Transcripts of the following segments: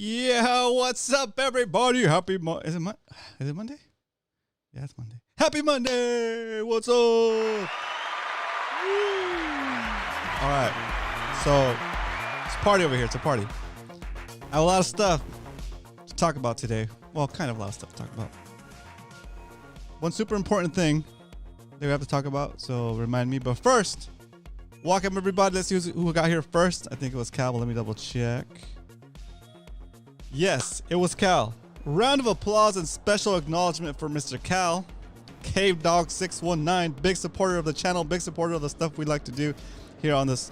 Yeah, what's up, everybody? Happy Is it Monday? Yeah, it's Monday. Happy Monday! What's up? Woo. All right, so it's a party over here. It's a party. I have a lot of stuff to talk about today. Well, kind of a lot of stuff to talk about. One super important thing that we have to talk about, so remind me. But first, welcome everybody. Let's see who got here first. I think it was Cal, but let me double check. Yes, it was Cal. Round of applause and special acknowledgement for Mr. Cal. Cave Dog 619, big supporter of the channel, big supporter of the stuff we like to do here on this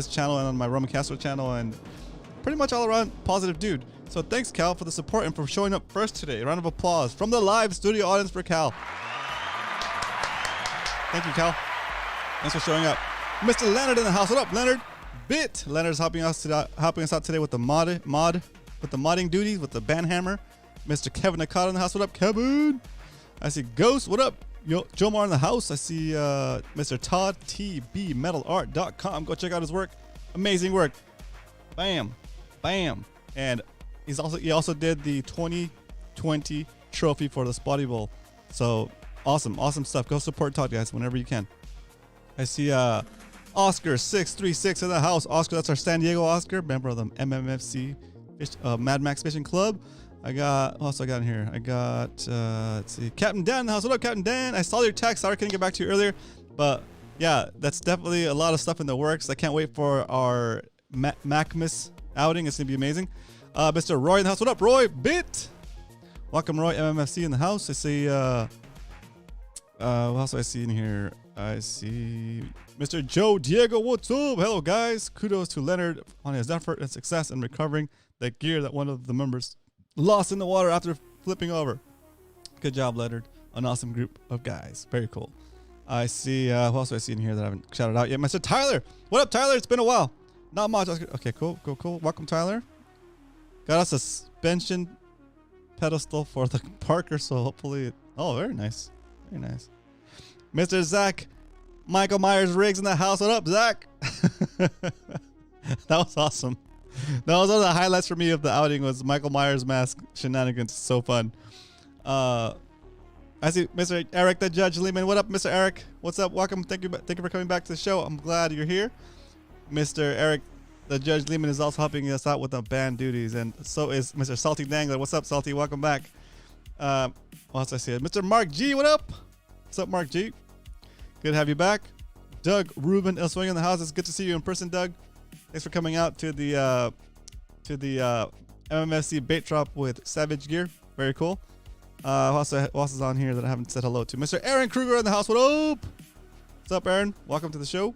channel and on my Roman Castro channel, and pretty much all around positive dude. So thanks, Cal, for the support and for showing up first today. Round of applause from the live studio audience for Cal. Thank you, Cal. Thanks for showing up. Mr. Leonard in the house. What up, Leonard? Leonard's helping us out today with the modding duties with the band hammer. Mr. Kevin Nakata in the house. What up, Kevin? I see Ghost. What up? Jomar in the house. I see Mr. Todd, tbmetalart.com. Go check out his work. Amazing work. Bam. Bam. And he also did the 2020 trophy for the Spotty Bowl. So awesome stuff. Go support Todd, guys, whenever you can. I see Oscar 636 in the house. Oscar, that's our San Diego Oscar, member of the MMFC Mad Max Fishing Club. I got, what else I got in here? I got, let's see, Captain Dan in the house. What up, Captain Dan? I saw your text. Sorry I couldn't get back to you earlier. But yeah, that's definitely a lot of stuff in the works. I can't wait for our Macmas outing. It's going to be amazing. Mr. Roy in the house. What up, Roy? Bit. Welcome, Roy. MMFC in the house. I see, what else do I see in here? I see Mr. Joe Diego. What's up? Hello, guys. Kudos to Leonard on his effort and success in recovering the gear that one of the members lost in the water after flipping over. Good job, Leonard. An awesome group of guys. Very cool. I see, who else do I see in here that I haven't shouted out yet? Mr. Tyler. What up, Tyler? It's been a while. Not much. Okay, cool. Welcome, Tyler. Got a suspension pedestal for the Parker, so hopefully oh, very nice. Very nice. Mr. Zach Michael Myers Riggs in the house. What up, Zach? That was awesome. That was one of the highlights for me of the outing was Michael Myers mask shenanigans. So fun. I see Mr. Eric the Judge Lehman. What up, Mr. Eric? What's up? Welcome. Thank you for coming back to the show. I'm glad you're here. Mr. Eric the Judge Lehman is also helping us out with the band duties, and so is Mr. Salty Dangler. What's up, Salty? Welcome back. What else I see? Mr. Mark G. What up? What's up, Mark G? Good to have you back. Doug Rubin El Swing in the house. It's good to see you in person, Doug. Thanks for coming out to the MMFC bait drop with Savage Gear. Very cool. Who else is on here that I haven't said hello to? Mr. Aaron Kruger in the house. What up? What's up, Aaron? Welcome to the show.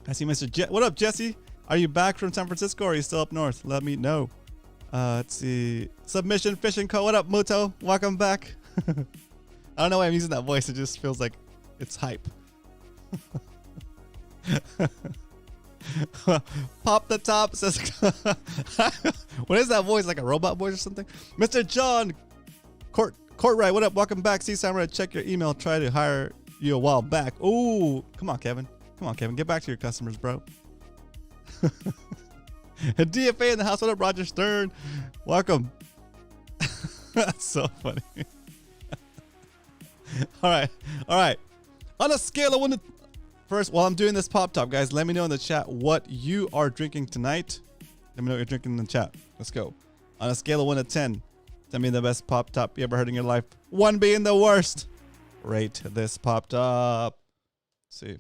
I see Mr. What up, Jesse? Are you back from San Francisco or are you still up north? Let me know. Let's see. Submission Fishing Co. What up, Muto? Welcome back. I don't know why I'm using that voice. It just feels like it's hype. Pop the top says what is that voice, like a robot voice or something? Mr. John Courtright, what up? Welcome back. See Samurai, check your email. Try to hire you a while back. Oh, come on, Kevin. Get back to your customers, bro. DFA in the house. What up, Roger Stern? Welcome. That's so funny. All right. On a scale of 1 to... First, while I'm doing this pop top, guys, let me know in the chat what you are drinking tonight. Let me know what you're drinking in the chat. Let's go. On a scale of 1 to 10, tell me the best pop top you ever heard in your life. 1 being the worst. Rate this pop top. Let's see.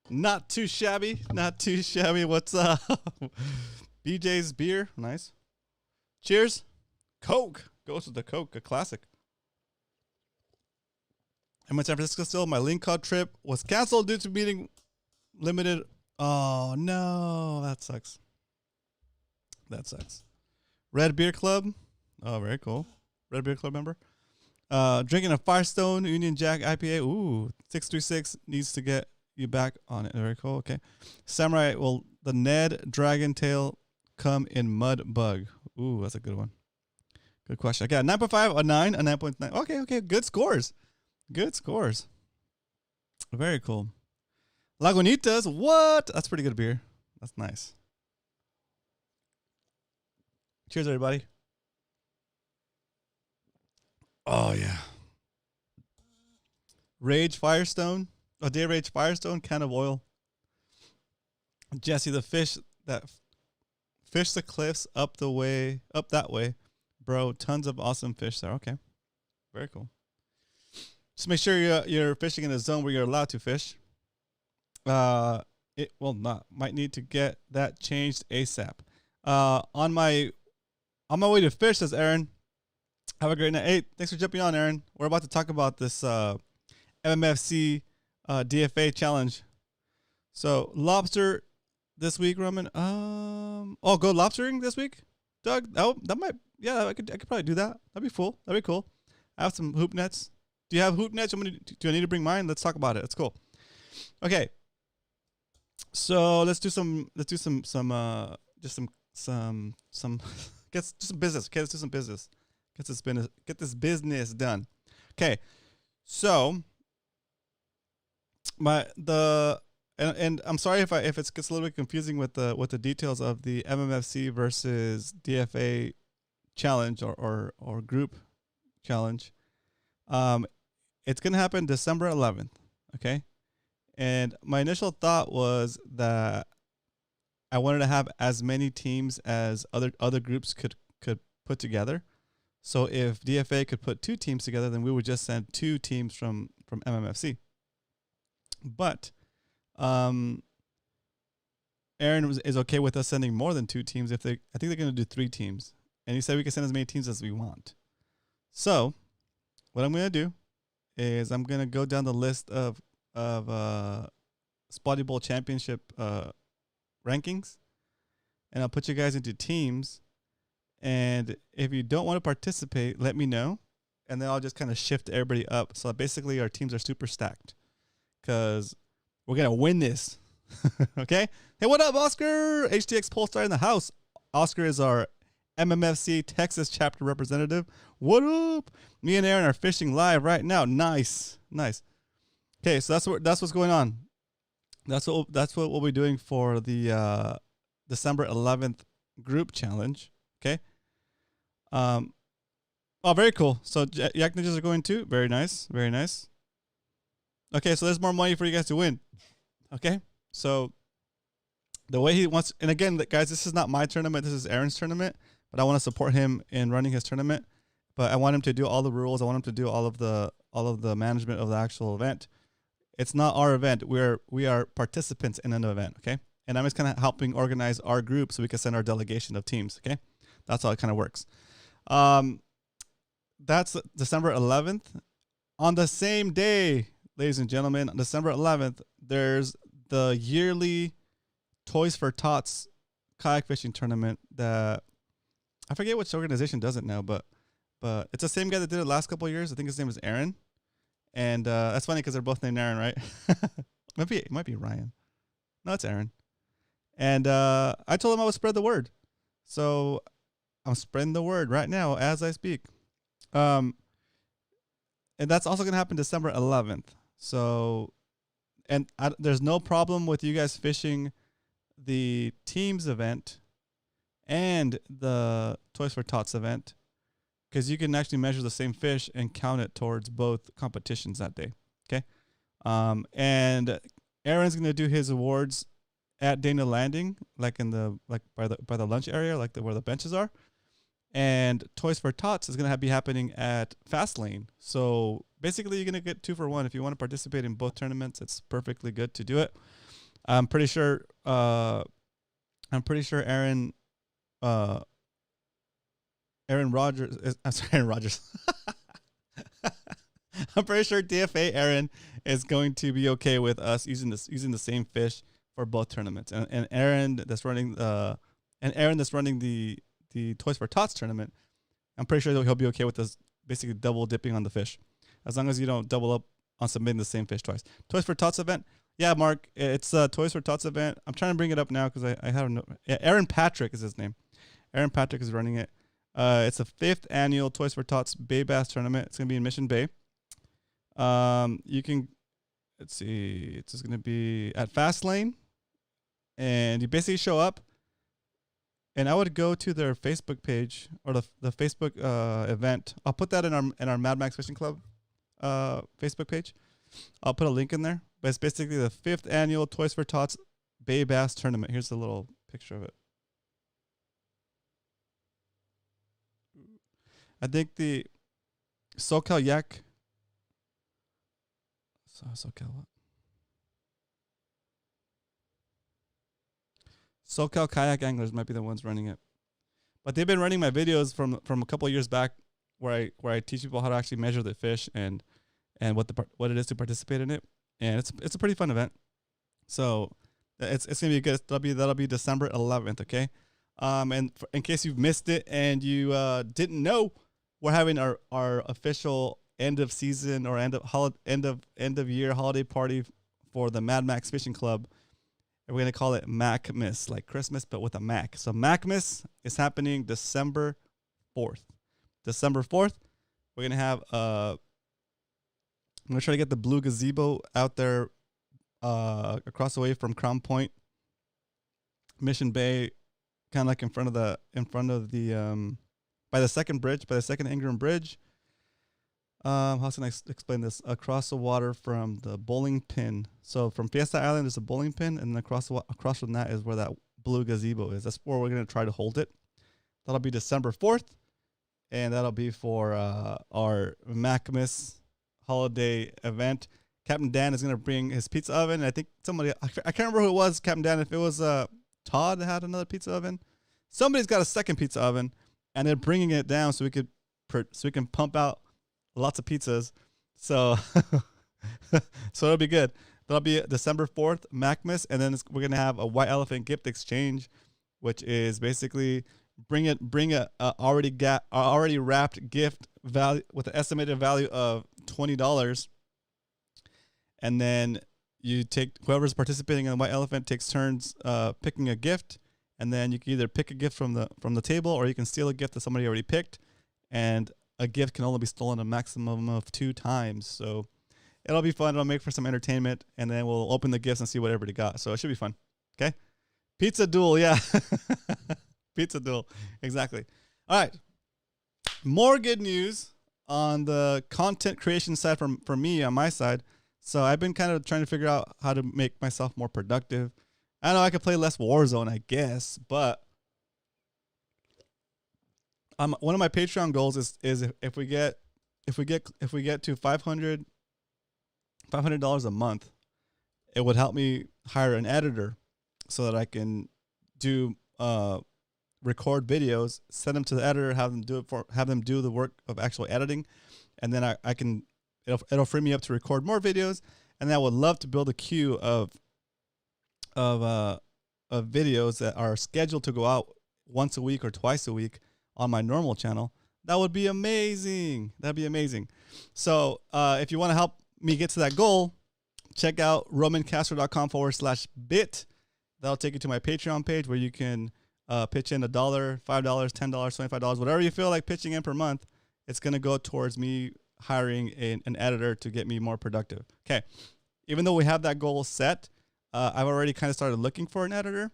Not too shabby. What's up? BJ's beer. Nice. Cheers. Coke. Goes with the Coke. A classic. I'm in San Francisco still. My Lincoln trip was canceled due to being limited. Oh, no. That sucks. Red Beer Club. Oh, very cool. Red Beer Club member. Drinking a Firestone Union Jack IPA. Ooh. 636 needs to get you back on it. Very cool. Okay. Samurai, will the Ned Dragon Tail come in Mud Bug? Ooh, that's a good one. Good question. I got a 9.5, a 9, a 9.9. Okay. Good scores. Very cool. Lagunitas, what? That's pretty good beer. That's nice. Cheers, everybody. Oh, yeah. Rage Firestone. A Day Rage Firestone, can of oil. Jesse, the fish that fish the cliffs up that way. Bro, tons of awesome fish there. Okay. Very cool. Just make sure you're fishing in a zone where you're allowed to fish. It will not. Might need to get that changed ASAP. On my way to fish, says Aaron. Have a great night. Hey, thanks for jumping on, Aaron. We're about to talk about this MMFC DFA challenge. So lobster this week, Roman. Go lobstering this week, Doug. That might. Yeah, I could probably do that. That'd be cool. I have some hoop nets. Do you have hoop nets? Do I need to bring mine? Let's talk about it. It's cool. Okay. So let's do some get some business. Okay, let's do some business. Get this business done. Okay. So and I'm sorry if it gets a little bit confusing with the details of the MMFC versus DFA challenge or group challenge. It's gonna happen December 11th. Okay. And my initial thought was that I wanted to have as many teams as other groups could put together. So if DFA could put 2 teams together, then we would just send 2 teams from MMFC. But Aaron is okay with us sending more than 2 teams. I think they're going to do 3 teams. And he said we can send as many teams as we want. So what I'm going to do is I'm going to go down the list of Spotty Bowl Championship rankings, and I'll put you guys into teams. And if you don't want to participate, let me know, and then I'll just kind of shift everybody up. So basically, our teams are super stacked because we're gonna win this. Okay. Hey, what up, Oscar? HTX Polestar in the house. Oscar is our MMFC Texas chapter representative. What up? Me and Aaron are fishing live right now. Nice. Okay, so that's what's going on. That's what we'll be doing for the December 11th group challenge. Okay. Very cool. So Yak Ninjas are going too. Very nice. Okay, so there's more money for you guys to win. Okay, so the way he wants, and again, guys, this is not my tournament. This is Aaron's tournament, but I want to support him in running his tournament. But I want him to do all the rules. I want him to do all of the management of the actual event. It's not our event. We are participants in an event. Okay, and I'm just kind of helping organize our group so we can send our delegation of teams. Okay, that's how it kind of works. That's December 11th. On the same day, ladies and gentlemen, on December 11th, there's the yearly Toys for Tots kayak fishing tournament that I forget which organization does it now, but it's the same guy that did it last couple of years. I think his name is Aaron. And that's funny because they're both named Aaron, right? It might be Ryan. No, it's Aaron. And I told him I would spread the word. So I'm spreading the word right now as I speak. And that's also going to happen December 11th. So, and there's no problem with you guys fishing the teams event and the Toys for Tots event, because you can actually measure the same fish and count it towards both competitions that day. Okay. And Aaron's going to do his awards at Dana Landing, by the lunch area, where the benches are. And Toys for Tots is going to be happening at Fastlane. So basically, you're going to get 2 for 1. If you want to participate in both tournaments, it's perfectly good to do it. I'm pretty sure Aaron Rodgers. I'm sorry, Aaron Rodgers. I'm pretty sure DFA Aaron is going to be okay with us using the same fish for both tournaments. And Aaron that's running the Toys for Tots tournament, I'm pretty sure that he'll be okay with us basically double dipping on the fish, as long as you don't double up on submitting the same fish twice. Toys for Tots event. Yeah, Mark, it's a Toys for Tots event. I'm trying to bring it up now because I have no. Yeah, Aaron Patrick is his name. Aaron Patrick is running it. It's the 5th annual Toys for Tots Bay Bass Tournament. It's gonna be in Mission Bay. You can, let's see, it's just gonna be at Fast Lane, and you basically show up. And I would go to their Facebook page or the Facebook event. I'll put that in our Mad Max Fishing Club Facebook page. I'll put a link in there. But it's basically the 5th annual Toys for Tots Bay Bass Tournament. Here's a little picture of it. I think the SoCal Yak. SoCal what? SoCal Kayak Anglers might be the ones running it. But they've been running my videos from a couple of years back where I teach people how to actually measure the fish and what it is to participate in it. And it's a pretty fun event. So it's gonna be good. That'll be December 11th, okay? And in case you've missed it and you didn't know, we're having our official end of season or end of year holiday party for the Mad Max Fishing Club. And we're gonna call it Macmas, like Christmas but with a Mac. So Macmas is happening December 4th. December 4th, we're gonna have I'm gonna try to get the blue gazebo out there across the way from Crown Point, Mission Bay, kind of like in front of the by the second Ingram Bridge. How can I explain this? Across the water from the bowling pin. So from Fiesta Island is a bowling pin, and then across from that is where that blue gazebo is. That's where we're gonna try to hold it. That'll be December 4th, and that'll be for our Macmas holiday event. Captain Dan is gonna bring his pizza oven. I think I can't remember who it was. Captain Dan, if it was Todd that had another pizza oven, somebody's got a second pizza oven, and they're bringing it down so we can pump out lots of pizzas. So so it'll be good. That'll be December 4th, Macmas, and then we're gonna have a White Elephant gift exchange, which is basically bring a already wrapped gift value with an estimated value of $20, and then you take whoever's participating in the White Elephant takes turns picking a gift, and then you can either pick a gift from the table or you can steal a gift that somebody already picked, and a gift can only be stolen a maximum of 2 times. So it'll be fun. It'll make for some entertainment, and then we'll open the gifts and see what everybody got. So it should be fun. Okay, pizza duel, yeah. Pizza duel, exactly. All right, more good news on the content creation side for me on my side. So I've been kind of trying to figure out how to make myself more productive. I know I could play less Warzone, I guess, but one of my Patreon goals is if we get to $500 a month, it would help me hire an editor so that I can do record videos, send them to the editor, have them do the work of actual editing, and then it'll free me up to record more videos. And then I would love to build a queue of videos that are scheduled to go out once a week or twice a week on my normal channel. That would be amazing. That'd be amazing. So if you want to help me get to that goal, check out romancastro.com/bit. That'll take you to my Patreon page where you can pitch in $1, $5, $10, $25, whatever you feel like pitching in per month. It's going to go towards me hiring an editor to get me more productive. Okay. Even though we have that goal set, I've already kind of started looking for an editor.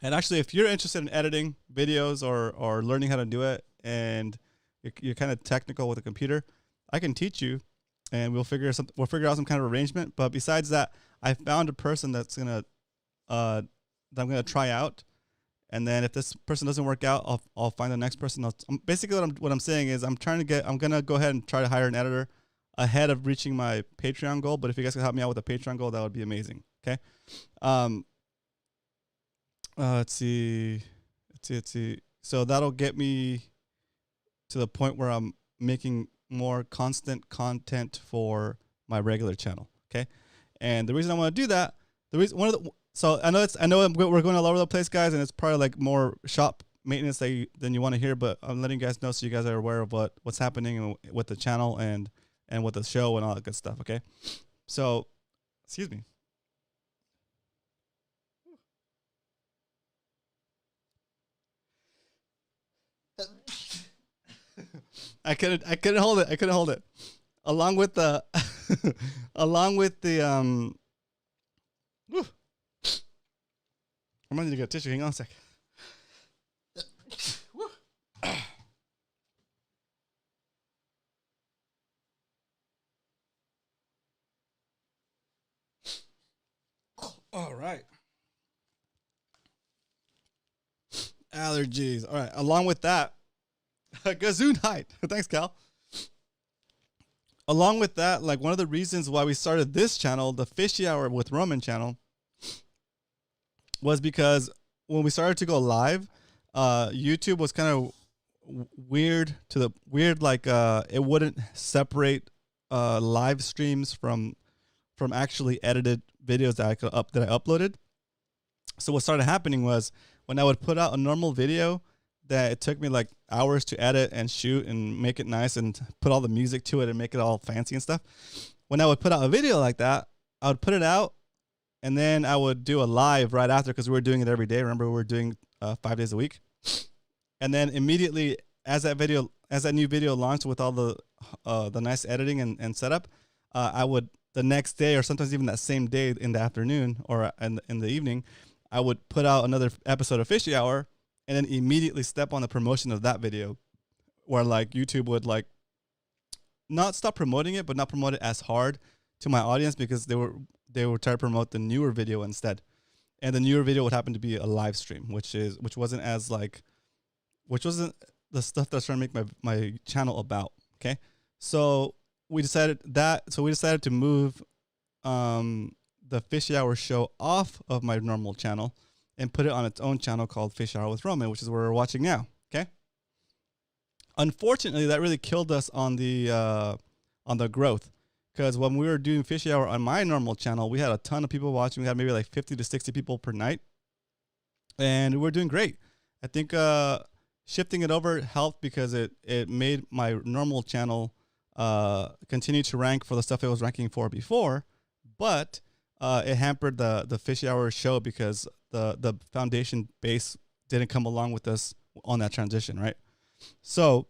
And actually, if you're interested in editing videos or learning how to do it, and you're kind of technical with a computer, I can teach you, and we'll figure out some kind of arrangement. But besides that, I found a person that I'm gonna try out, and then if this person doesn't work out, I'll find the next person. Basically, what I'm saying is I'm gonna go ahead and try to hire an editor ahead of reaching my Patreon goal. But if you guys can help me out with a Patreon goal, that would be amazing. Okay. Let's see. So that'll get me to the point where I'm making more constant content for my regular channel. Okay. And the reason I want to do that, so I know we're going all over the place, guys, and it's probably like more shop maintenance than you want to hear, but I'm letting you guys know so you guys are aware of what's happening with the channel and with the show and all that good stuff. Okay. So, excuse me. I couldn't hold it. I couldn't hold it. Along with the, whew. I'm gonna need to get a tissue. Hang on a sec. All right. Allergies. All right. Along with that, Gesundheit. Thanks, Cal. Along with that, like one of the reasons why we started this channel, the Fishy Hour with Roman channel, was because when we started to go live, YouTube was kind of weird like it wouldn't separate live streams from actually edited videos that I uploaded. So what started happening was when I would put out a normal video that it took me like hours to edit and shoot and make it nice and put all the music to it and make it all fancy and stuff. When I would put out a video like that, I would put it out and then I would do a live right after because we were doing it every day. Remember, we were doing 5 days a week. And then immediately as that new video launched with all the nice editing and setup, I would the next day or sometimes even that same day in the afternoon or in the evening, I would put out another episode of Fishy Hour and then immediately step on the promotion of that video where like YouTube would like not stop promoting it, but not promote it as hard to my audience because they were trying to promote the newer video instead. And the newer video would happen to be a live stream, which wasn't the stuff that's trying to make my channel about. Okay. So we decided to move the Fishy Hour show off of my normal channel and put it on its own channel called Fishy Hour with Roman, which is where we're watching now. Okay. Unfortunately, that really killed us on the growth, because when we were doing Fishy Hour on my normal channel, we had a ton of people watching. We had maybe like 50 to 60 people per night, and we were doing great. I think shifting it over helped because it made my normal channel continue to rank for the stuff it was ranking for before, but it hampered the Fishy Hour show because the foundation base didn't come along with us on that transition, right? So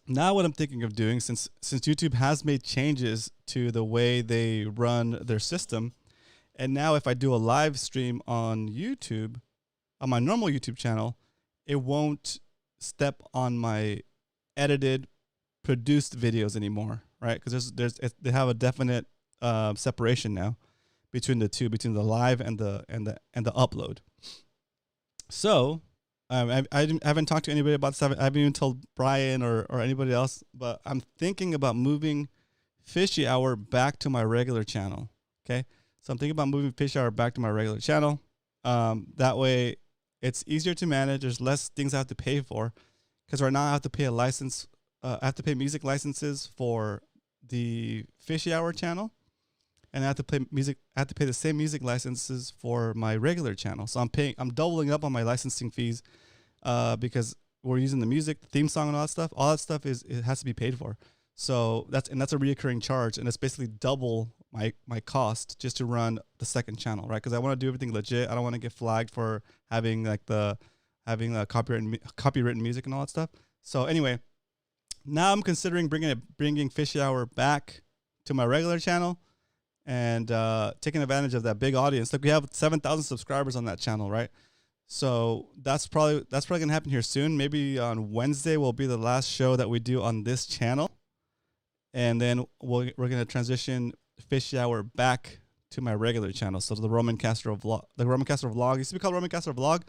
now what I'm thinking of doing, since YouTube has made changes to the way they run their system, and now if I do a live stream on YouTube, on my normal YouTube channel, it won't step on my edited, produced videos anymore, right? Because they have a definite separation now between the two, between the live and the upload. So I haven't talked to anybody about this. I haven't even told Brian or anybody else, but I'm thinking about moving Fishy Hour back to my regular channel. Okay, so I'm thinking about moving Fishy Hour back to my regular channel. That way, it's easier to manage. There's less things I have to pay for, because right now I have to pay a license. I have to pay music licenses for the Fishy Hour channel, and I have to pay the same music licenses for my regular channel. So I'm doubling up on my licensing fees because we're using the music, the theme song, and all that stuff. All that stuff it has to be paid for. So that's a reoccurring charge, and it's basically double my cost just to run the second channel, right? Because I want to do everything legit. I don't want to get flagged for having copywritten music and all that stuff. So anyway, now I'm considering bringing Fishy Hour back to my regular channel and taking advantage of that big audience. Like, we have 7,000 subscribers on that channel, right? So that's probably gonna happen here soon. Maybe on Wednesday will be the last show that we do on this channel, and then we're gonna transition Fishy Hour back to my regular channel. So the Roman Castro vlog, used to be called Roman Castro Vlog.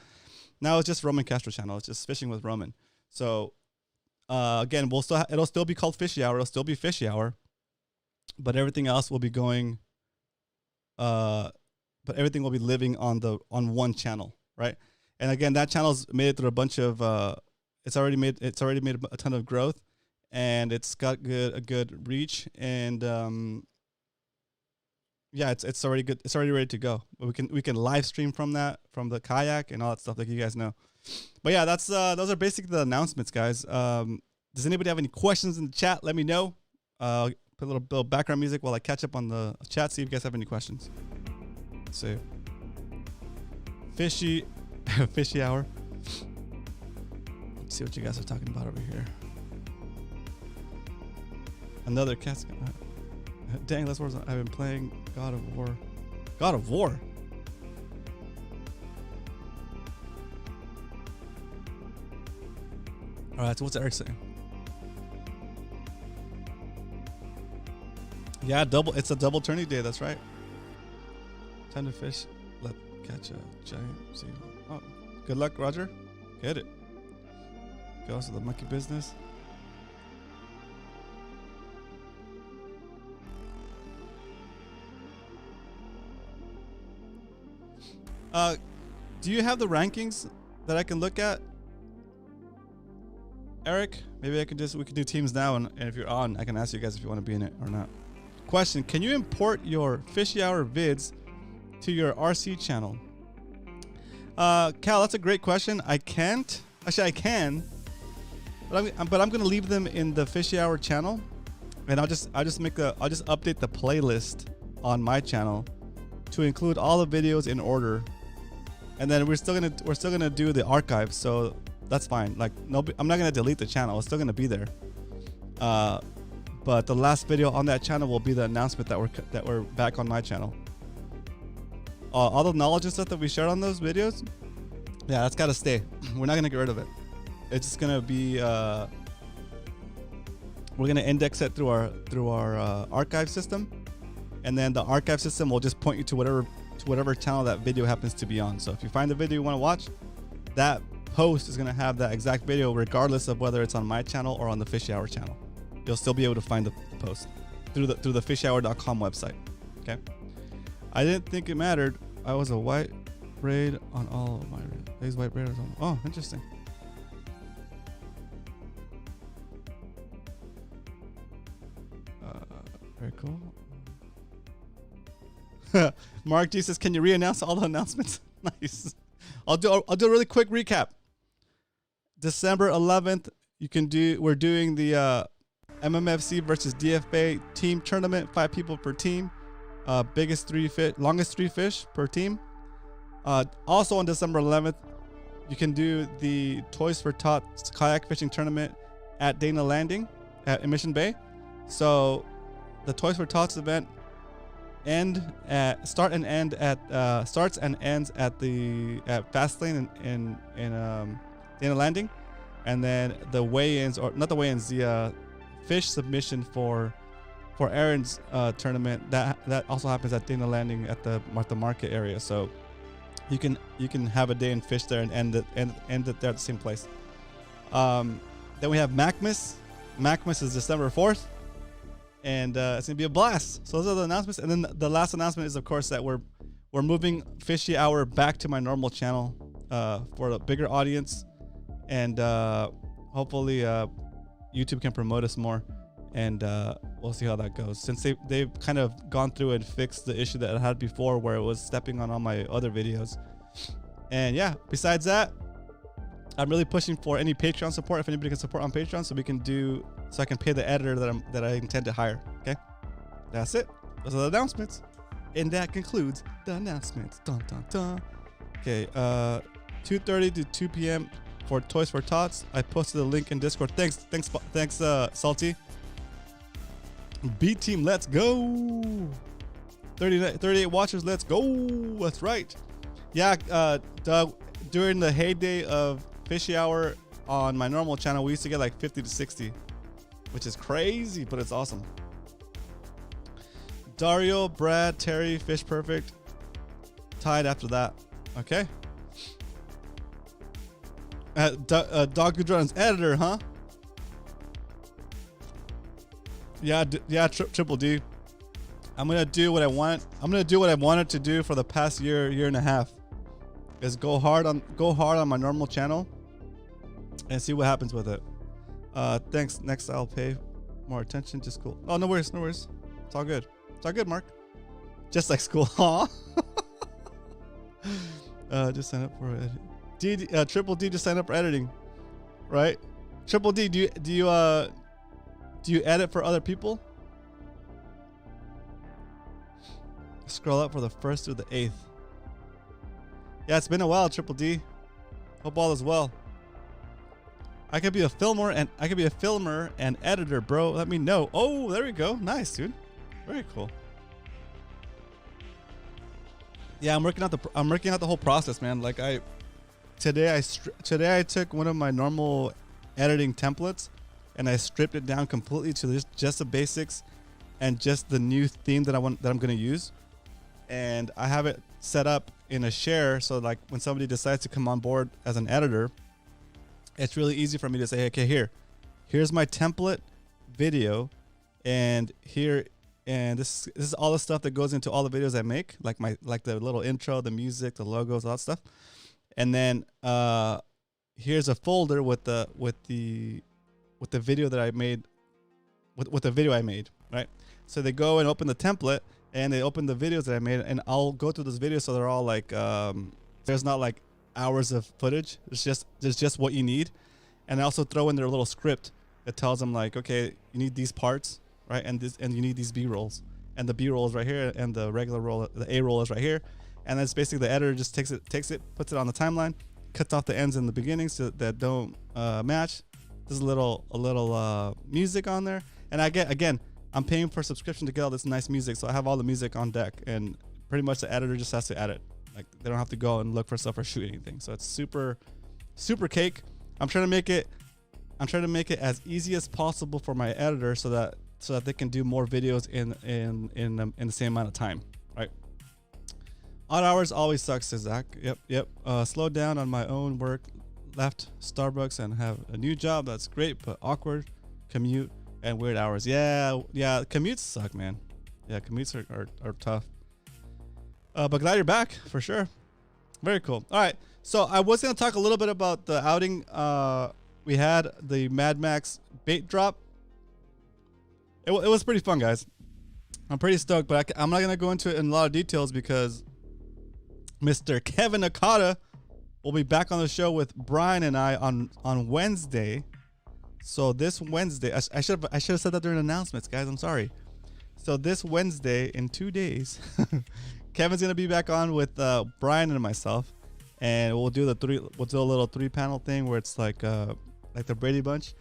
Now it's just Roman Castro channel. It's just fishing with Roman. So again, it'll still be called Fishy Hour. It'll still be Fishy Hour, but everything else will be going. But everything will be living on one channel, right? And again, that channel's made it through a bunch of. It's already made a ton of growth, and it's got a good reach, and yeah, it's already good. It's already ready to go. We can live stream from the Kayak and all that stuff, like you guys know. But yeah, those are basically the announcements, guys. Does anybody have any questions in the chat? Let me know. Put a little background music while I catch up on the chat. See if you guys have any questions. Let's see. Fishy Hour. Let's see what you guys are talking about over here. Another cast. Dang, that's what I've been playing. God of War. God of War. All right, so what's Eric saying? Yeah, it's a double tourney day. That's right. Time to fish. Let catch a giant sea. Oh, good luck, Roger. Get it. Goes to the monkey business. Do you have the rankings that I can look at, Eric? Maybe we can do teams now, and if you're on, I can ask you guys if you want to be in it or not. Question: can you import your Fishy Hour vids to your RC channel? Cal, that's a great question. I can't. Actually, I can, but I'm gonna leave them in the Fishy Hour channel, and I'll just update the playlist on my channel to include all the videos in order, and then we're still gonna do the archive, so that's fine. Like, no, I'm not gonna delete the channel. It's still gonna be there. But the last video on that channel will be the announcement that we're back on my channel. All the knowledge and stuff that we shared on those videos, yeah, that's gotta stay. We're not gonna get rid of it. It's just gonna be we're gonna index it through our archive system, and then the archive system will just point you to whatever channel that video happens to be on. So if you find the video you want to watch, that post is gonna have that exact video, regardless of whether it's on my channel or on the Fishy Hour channel. You'll still be able to find the post through the fishyhour.com website. Okay. I didn't think it mattered. I was a white braid on all of my these white braiders on. Oh, interesting. Very cool. Mark G says, "Can you re-announce all the announcements?" Nice. I'll do a really quick recap. December 11th, we're doing the MMFC versus DFA team tournament, 5 people per team. Longest 3 fish per team. Also on December 11th, you can do the Toys for Tots kayak fishing tournament at Dana Landing in Mission Bay. So the Toys for Tots event starts and ends at Fastlane in Dana Landing, and then the weigh-ins, or not the weigh-ins, the fish submission for Aaron's tournament that also happens at Dana Landing at the Market area. So you can have a day and fish there and end it there at the same place. Then we have Macmas. Macmas is December 4th, and it's gonna be a blast. So those are the announcements. And then the last announcement is, of course, that we're moving Fishy Hour back to my normal channel for a bigger audience, and hopefully YouTube can promote us more, and we'll see how that goes, since they've kind of gone through and fixed the issue that I had before where it was stepping on all my other videos. And yeah, besides that, I'm really pushing for any Patreon support. If anybody can support on Patreon, so I can pay the editor that I intend to hire. Okay, that's it. Those are the announcements, and that concludes the announcements. Dun dun dun. Okay, 2:30 to 2 p.m. for Toys for Tots. I posted the link in Discord. Thanks, Salty. B team, let's go. 38 watchers, let's go. That's right. Yeah, Doug, during the heyday of Fishy Hour on my normal channel, we used to get like 50 to 60, which is crazy, but it's awesome. Dario, Brad, Terry, Fish Perfect tied after that. Okay. Dog Gudron's editor, huh? Yeah, Triple D. I'm gonna do what I want. I'm gonna do what I wanted to do for the past year and a half. Is go hard on my normal channel and see what happens with it. Thanks. Next, I'll pay more attention to school. Oh, no worries. It's all good. It's all good, Mark. Just like school, huh? Just sign up for it. Triple D just signed up for editing, right? Triple D, do you edit for other people? Scroll up for the 1st through the 8th. Yeah, it's been a while, Triple D. Hope all is well. I could be a filmer and editor, bro. Let me know. Oh, there we go. Nice, dude. Very cool. Yeah, I'm working out the whole process, man. Like today I took one of my normal editing templates and I stripped it down completely to just the basics and just the new theme that I'm going to use. And I have it set up in a share, so like when somebody decides to come on board as an editor, it's really easy for me to say, okay, here's my template video, and this is all the stuff that goes into all the videos I make, like the little intro, the music, the logos, all that stuff. And then here's a folder with the video that I made, with the video I made, right? So they go and open the template and they open the videos that I made, and I'll go through those videos so they're all like there's not like hours of footage. There's just what you need. And I also throw in their little script that tells them like, okay, you need these parts, right? And you need these B-rolls, and the B-roll is right here, and the regular roll, the A-roll is right here. And that's basically the editor just takes it, puts it on the timeline, cuts off the ends and the beginnings that don't match. There's a little music on there, and I'm paying for a subscription to get all this nice music, so I have all the music on deck, and pretty much the editor just has to edit. Like they don't have to go and look for stuff or shoot anything. So it's super cake. I'm trying to make it as easy as possible for my editor so that they can do more videos in the same amount of time, right? Odd hours always sucks, says Zach. Yep. Slow down on my own work. Left Starbucks and have a new job. That's great, but awkward. Commute and weird hours. Yeah. Commutes suck, man. Yeah, commutes are tough. But glad you're back for sure. Very cool. All right. So I was going to talk a little bit about the outing. We had the Mad Max bait drop. It was pretty fun, guys. I'm pretty stoked, but I'm not going to go into it in a lot of details because Mr. Kevin Nakata will be back on the show with Brian and I on Wednesday. So this Wednesday, I should have said that during announcements, guys. I'm sorry. So this Wednesday, in 2 days, Kevin's gonna be back on with Brian and myself, and we'll do a little 3-panel thing where it's like the Brady Bunch,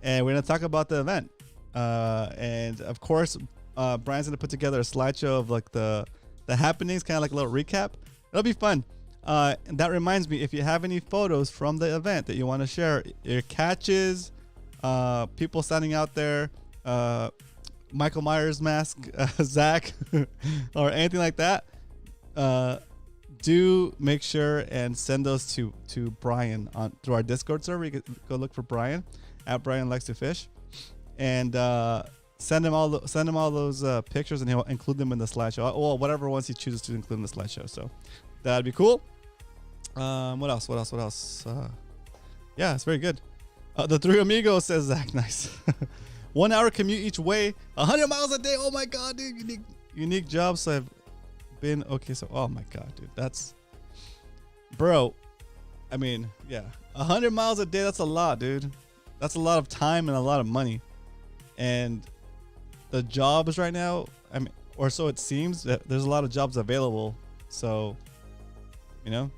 and we're gonna talk about the event. And of course, Brian's gonna put together a slideshow of like the happenings, kind of like a little recap. It'll be fun. And that reminds me, if you have any photos from the event that you want to share, your catches, people standing out there, Michael Myers mask, Zach, or anything like that, do make sure and send those to Brian through our Discord server. You can go look for Brian at Brian Likes to Fish, and send him all those pictures, and he'll include them in the slideshow. Well, whatever ones he chooses to include in the slideshow. So that'd be cool. What else? Yeah, it's very good. The Three Amigos, says Zach. Nice. 1 hour commute each way, 100 miles a day. Oh my god, dude. Unique jobs. So I've been okay. So oh my god, dude, that's, bro. I mean, yeah, 100 miles a day. That's a lot, dude. That's a lot of time and a lot of money. And the jobs right now, I mean, or so it seems, that there's a lot of jobs available. So, you know,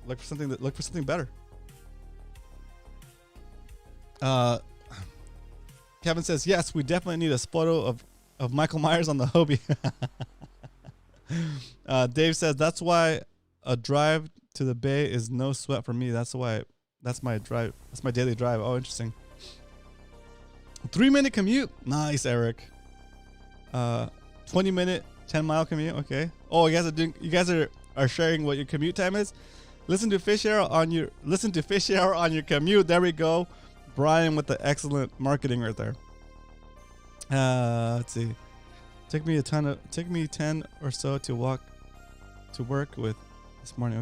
look for something better. Kevin says, yes, we definitely need a photo of Michael Myers on the Hobie. Dave says, that's why a drive to the Bay is no sweat for me. That's my drive. That's my daily drive. Oh, interesting. 3-minute commute. Nice, Eric. 20-minute, 10-mile commute. Okay. Oh, you guys are sharing what your commute time is. Listen to Fish Hour on your commute. There we go. Brian with the excellent marketing right there. Let's see. Took me 10 or so to walk to work with this morning.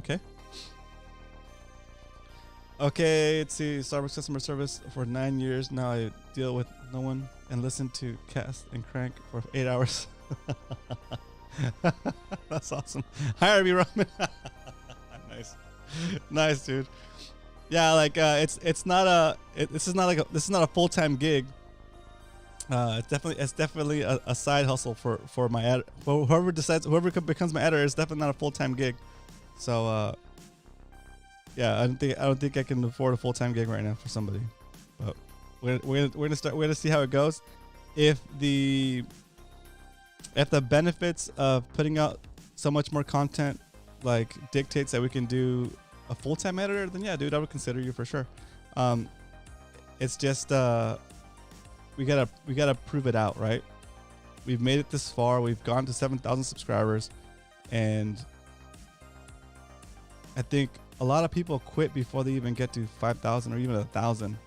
Okay, let's see. Starbucks customer service for 9 years. Now I deal with no one and listen to Cast and Crank for 8 hours. That's awesome. Hi, RB Roman. Nice, dude. Yeah, like this is not a full-time gig. It's definitely a side hustle for whoever becomes my editor. It's definitely not a full-time gig. So Yeah, I don't think I can afford a full-time gig right now for somebody. But we're gonna see how it goes. If the benefits of putting out so much more content like dictates that we can do a full-time editor, then yeah, dude, I would consider you for sure. It's just we gotta prove it out, right? We've made it this far. We've gone to 7,000 subscribers, and I think a lot of people quit before they even get to 5,000 or even 1,000.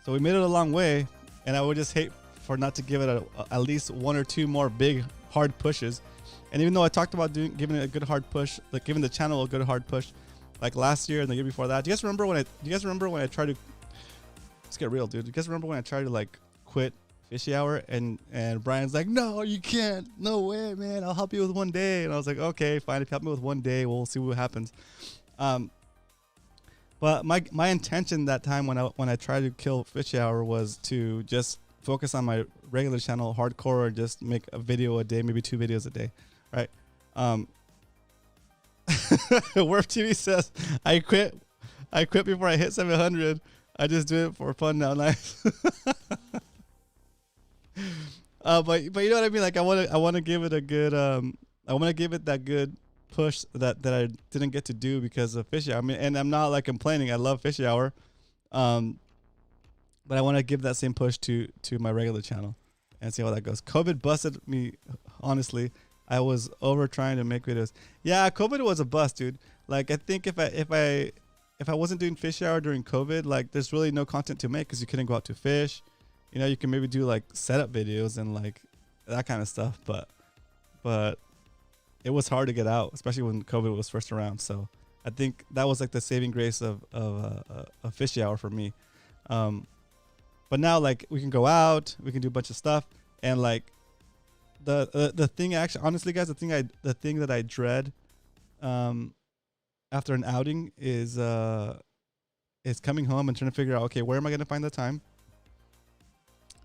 So we made it a long way, and I would just hate for not to give it at least one or two more big hard pushes. And even though I talked about giving it a good hard push, like giving the channel a good hard push, like last year and the year before that. Do you guys remember when I tried to? Let's get real, dude. Do you guys remember when I tried to like quit Fishy Hour and Brian's like, no, you can't. No way, man. I'll help you with one day. And I was like, okay, fine. If you help me with one day, we'll see what happens. But my intention that time when I tried to kill Fishy Hour was to just focus on my regular channel, hardcore, and just make a video a day, maybe 2 videos a day, right? Warp TV says I quit before I hit 700. I just do it for fun now. Nice. But you know what I mean? Like I want to give it a good I want to give it that good push that I didn't get to do because of Fishy Hour. I mean, and I'm not like complaining. I love Fishy Hour, but I want to give that same push to my regular channel and see how that goes. COVID busted me, honestly. I was over trying to make videos. Yeah, COVID was a bust, dude. Like I think if I wasn't doing Fishy Hour during COVID, like there's really no content to make because you couldn't go out to fish. You know, you can maybe do like setup videos and like that kind of stuff, but it was hard to get out, especially when COVID was first around. So I think that was like the saving grace of Fishy Hour for me. But now like we can go out, we can do a bunch of stuff, and like the thing actually, honestly, guys, the thing that I dread after an outing is coming home and trying to figure out, okay, where am I gonna find the time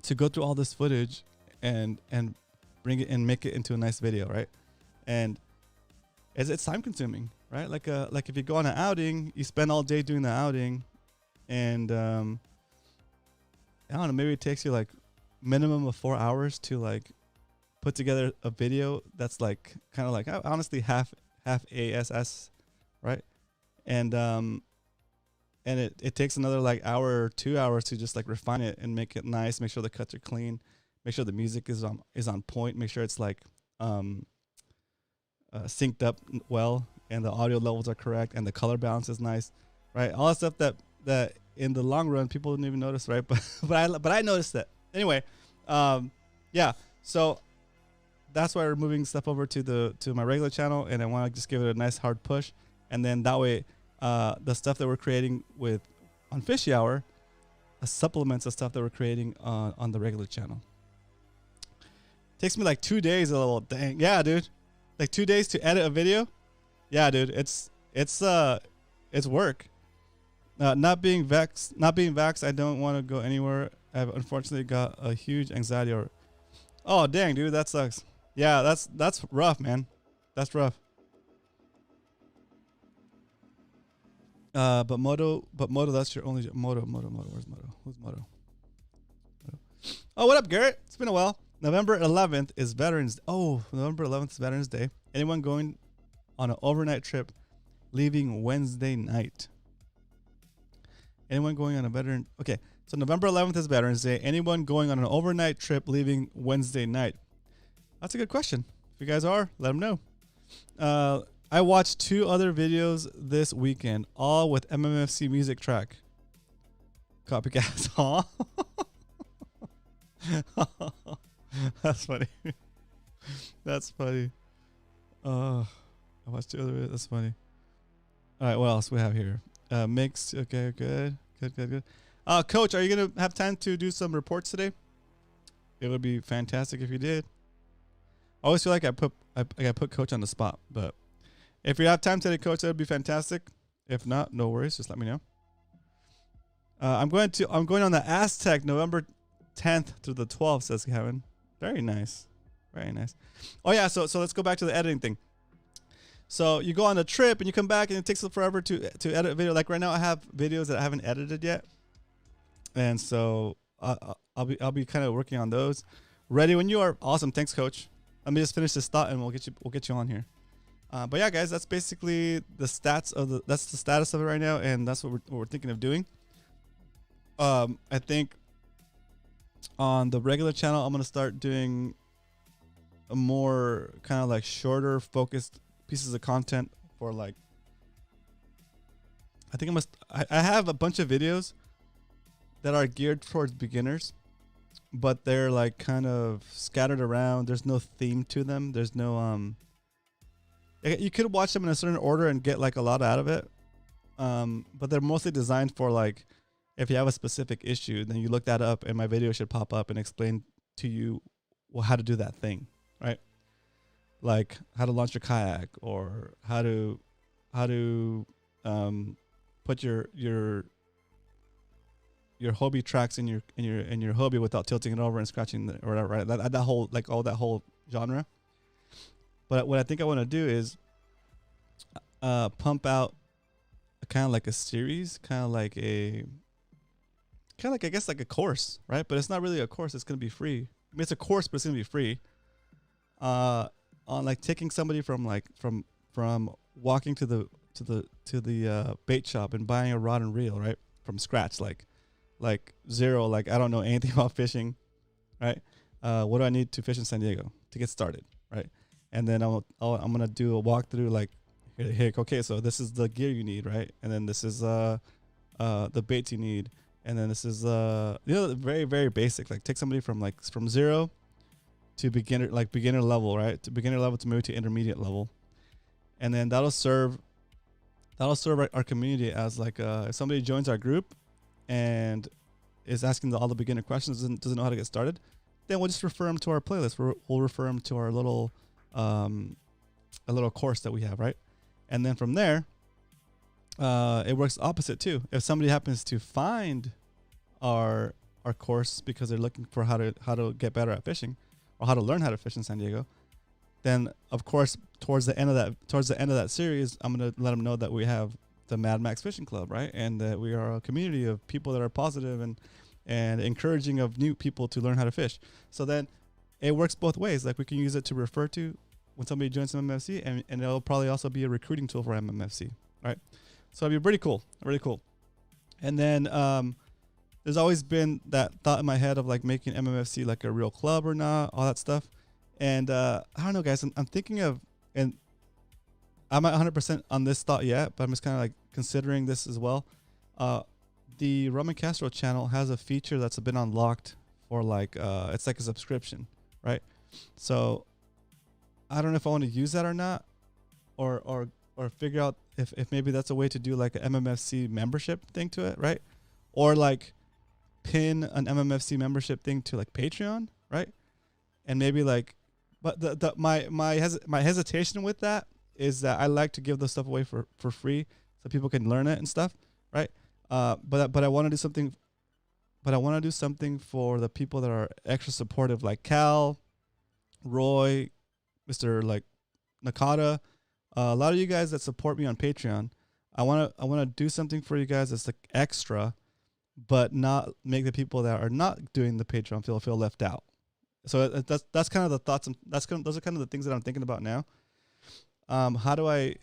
to go through all this footage and bring it and make it into a nice video, right? And it's time consuming, right? Like if you go on an outing, you spend all day doing the outing, and I don't know, maybe it takes you like minimum of 4 hours to like put together a video that's like kind of like honestly half ASS, right? And it takes another like hour or 2 hours to just like refine it and make it nice, make sure the cuts are clean, make sure the music is on point, make sure it's like synced up well and the audio levels are correct and the color balance is nice, right? All that stuff that in the long run people didn't even notice, right? But I noticed that anyway. Yeah, so that's why we're moving stuff over to my regular channel, and I want to just give it a nice hard push, and then that way the stuff that we're creating on Fishy Hour supplements the stuff that we're creating on the regular channel. Takes me like 2 days. Dang, yeah, dude. Like 2 days to edit a video. Yeah, dude. It's work. Not being vaxxed, I don't want to go anywhere. I've unfortunately got a huge anxiety. Oh, dang, dude, that sucks. Yeah, that's rough, man. That's rough. But Moto, that's your only Moto. Where's Moto? Who's Moto? Oh, what up, Garrett? It's been a while. November 11th is Veterans. Oh, November 11th is Veterans Day. Anyone going on an overnight trip, leaving Wednesday night? Anyone going on a veteran? Okay, so November 11th is Veterans Day. Anyone going on an overnight trip, leaving Wednesday night? That's a good question. If you guys are, let them know. I watched 2 other videos this weekend, all with MMFC music track. Copycats. Huh? That's funny. That's funny. I watched 2 other videos. That's funny. All right, what else we have here? Mixed. Okay, good. Coach, are you gonna have time to do some reports today? It would be fantastic if you did. I always feel like I put Coach on the spot, but if you have time today, Coach, that would be fantastic. If not, no worries. Just let me know. I'm going on the Aztec November 10th through the 12th, says Kevin. Very nice. Very nice. Oh yeah, so let's go back to the editing thing. So you go on a trip and you come back and it takes forever to edit a video. Like right now, I have videos that I haven't edited yet, and so I'll be kind of working on those. Ready when you are. Awesome. Thanks, Coach. Let me just finish this thought and we'll get you on here. But yeah, guys, that's basically the status of it right now, and that's what we're thinking of doing. I think on the regular channel, I'm gonna start doing a more kind of like shorter, focused pieces of content for like. I think I have a bunch of videos that are geared towards beginners, but they're like kind of scattered around. There's no theme to them. There's no you could watch them in a certain order and get like a lot out of it, but they're mostly designed for like if you have a specific issue, then you look that up and my video should pop up and explain to you how to do that thing, right? Like how to launch your kayak, or how to put your Hobie tracks in your Hobie without tilting it over and scratching or whatever, right? That whole, like all that whole genre. But what I think I want to do is pump out kind of like a series, kind of like I guess like a course, right? But it's not really a course. It's gonna be free. I mean, it's a course, but it's gonna be free. On like taking somebody from walking to the bait shop and buying a rod and reel, right, from scratch, like zero, like I don't know anything about fishing, right? What do I need to fish in San Diego to get started, right? And then I'm gonna do a walkthrough, like here, okay, so this is the gear you need, right? And then this is the baits you need, and then this is very, very basic. Like take somebody from zero to beginner level, right? To beginner level to maybe to intermediate level, and then that'll serve our community as like if somebody joins our group and is asking all the beginner questions and doesn't know how to get started, then we'll just refer them to our playlist. We'll refer them to our little a little course that we have, right? And then from there, it works opposite too. If somebody happens to find our course because they're looking for how to get better at fishing or how to learn how to fish in San Diego, then of course towards the end of that series, I'm gonna let them know that we have the Mad Max Fishing Club, right? And that we are a community of people that are positive and encouraging of new people to learn how to fish. So then it works both ways. Like we can use it to refer to when somebody joins MMFC, and it'll probably also be a recruiting tool for MMFC, right? So it'd be pretty cool, really cool. And then there's always been that thought in my head of like making MMFC like a real club or not, all that stuff. And I don't know, guys. I'm thinking of, and I'm not 100% on this thought yet, but I'm just kind of like considering this as well. The Roman Castro channel has a feature that's been unlocked for like it's like a subscription, right? So I don't know if I want to use that or not, or figure out if maybe that's a way to do like an MMFC membership thing to it, right? Or like pin an MMFC membership thing to like Patreon, right? And maybe like, but my hesitation with that is that I like to give this stuff away for free so people can learn it and stuff, right? But I want to do something. But I want to do something for the people that are extra supportive, like Cal, Roy, Mr. like Nakata, a lot of you guys that support me on Patreon. I want to do something for you guys that's like extra, but not make the people that are not doing the Patreon feel left out. So that's kind of the thoughts. Those are kind of the things that I'm thinking about now. How do I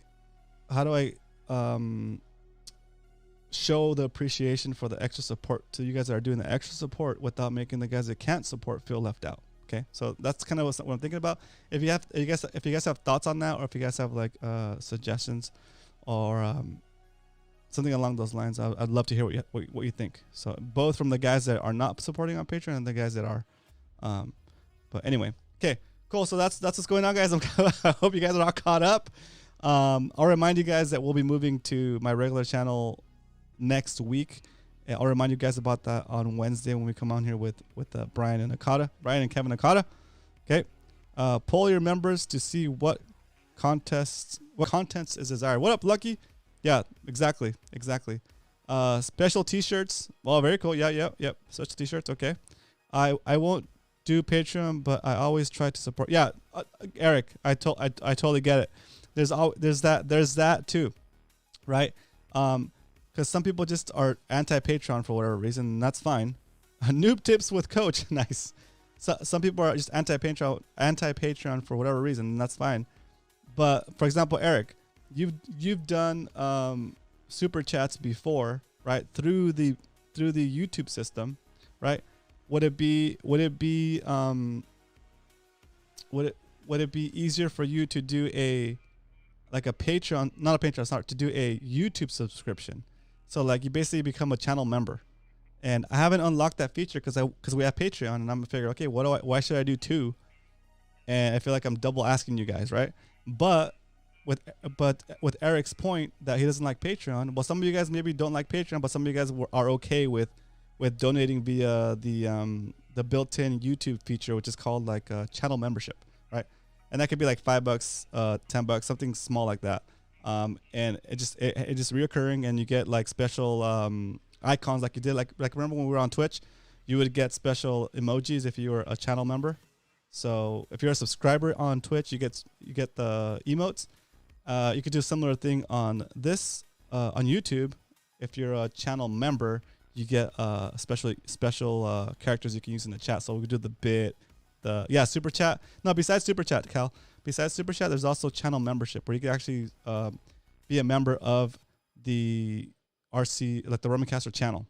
show the appreciation for the extra support to you guys that are doing the extra support without making the guys that can't support feel left out? Okay, so that's kind of what I'm thinking about. If you guys have thoughts on that, or if you guys have like suggestions or something along those lines, I'd love to hear what you think. So both from the guys that are not supporting on Patreon and the guys that are. But anyway, okay, cool. So that's what's going on, guys. I hope you guys are all caught up. I'll remind you guys that we'll be moving to my regular channel next week. I'll remind you guys about that on Wednesday when we come on here with Brian and Kevin Nakata. Okay, poll your members to see what contents is desired. What up, Lucky? Yeah, exactly. Special T-shirts. Well, very cool. Yep. Special T-shirts. Okay. I won't do Patreon, but I always try to support. Yeah, Eric, I totally get it. there's that too, right? Because some people just are anti-Patreon for whatever reason, and that's fine. Noob tips with coach, nice. So some people are just anti-Patreon for whatever reason, and that's fine. But for example, Eric, you've done super chats before, right? Through the YouTube system, right? Would it be easier for you to do a Patreon, not a Patreon, sorry, to do a YouTube subscription? So like you basically become a channel member. And I haven't unlocked that feature because we have Patreon, and I'm gonna figure, okay, why should I do two? And I feel like I'm double asking you guys, right? But with Eric's point that he doesn't like Patreon, well, some of you guys maybe don't like Patreon, but some of you guys are okay with donating via the built-in YouTube feature, which is called like channel membership, right? And that could be like $5, $10, something small like that. And it just reoccurring, and you get like special icons like you did, like remember when we were on Twitch, you would get special emojis if you were a channel member. So if you're a subscriber on Twitch, you get the emotes. You could do a similar thing on this on YouTube. If you're a channel member, you get special characters you can use in the chat. So we could do the super chat. No, besides super chat, Cal. Besides super chat, there's also channel membership where you can actually be a member of the RC, like the Roman Castro channel,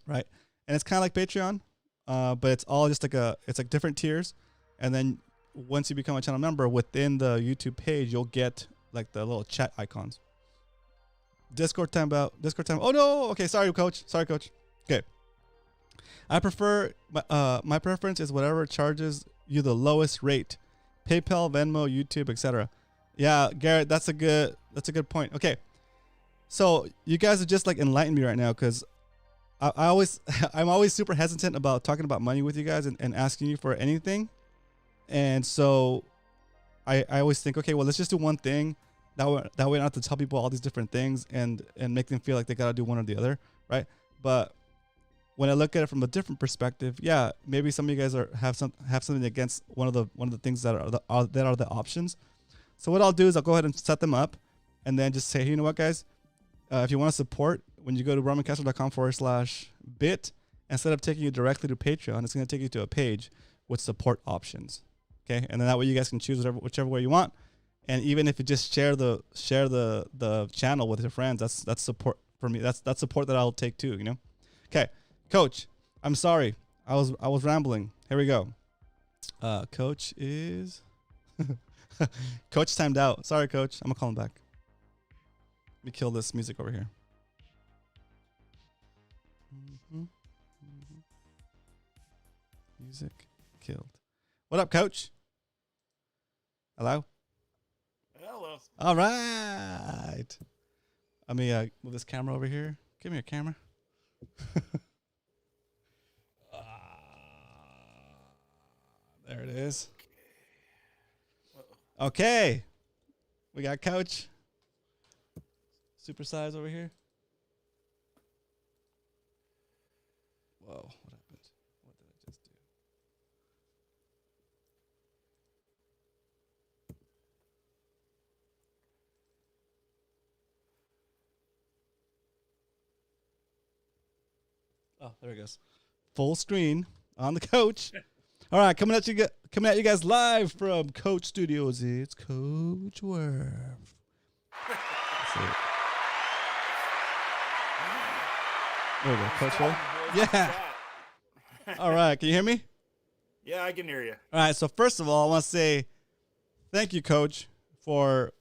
right? And it's kind of like Patreon, but it's all just it's like different tiers. And then once you become a channel member within the YouTube page, you'll get like the little chat icons. Discord time. Oh no. Okay. Sorry, coach. Okay. I prefer, my preference is whatever charges you the lowest rate. PayPal, Venmo, YouTube, etc. Yeah, Garrett, that's a good point. Okay. So you guys are just like enlightening me right now, because I'm always super hesitant about talking about money with you guys and asking you for anything. And so I always think, okay, well, let's just do one thing. That way I don't have to tell people all these different things and make them feel like they got to do one or the other, right? But when I look at it from a different perspective, yeah, maybe some of you guys have something against one of the things that are the options. So what I'll do is I'll go ahead and set them up, and then just say, hey, you know what, guys? If you want to support, when you go to romancastro.com/bit, instead of taking you directly to Patreon, it's going to take you to a page with support options. Okay, and then that way you guys can choose whichever way you want. And even if you just share the channel with your friends, that's support for me. That's support that I'll take too. You know. Okay, Coach, I'm sorry. I was rambling. Here we go. Coach is Coach timed out. Sorry, Coach. I'm gonna call him back. Let me kill this music over here. Music killed. What up, Coach? Hello? Hello. All right. Let me move this camera over here. Give me a camera. There it is. Okay. We got Coach. Supersize over here. Whoa, what happened? What did I just do? Oh, there it goes. Full screen on the Coach. All right, coming at you guys live from Coach Studios. It's Coach Worm. There we go, Coach Worm. Yeah. All right, can you hear me? Yeah, I can hear you. All right, so first of all, I want to say thank you, Coach, for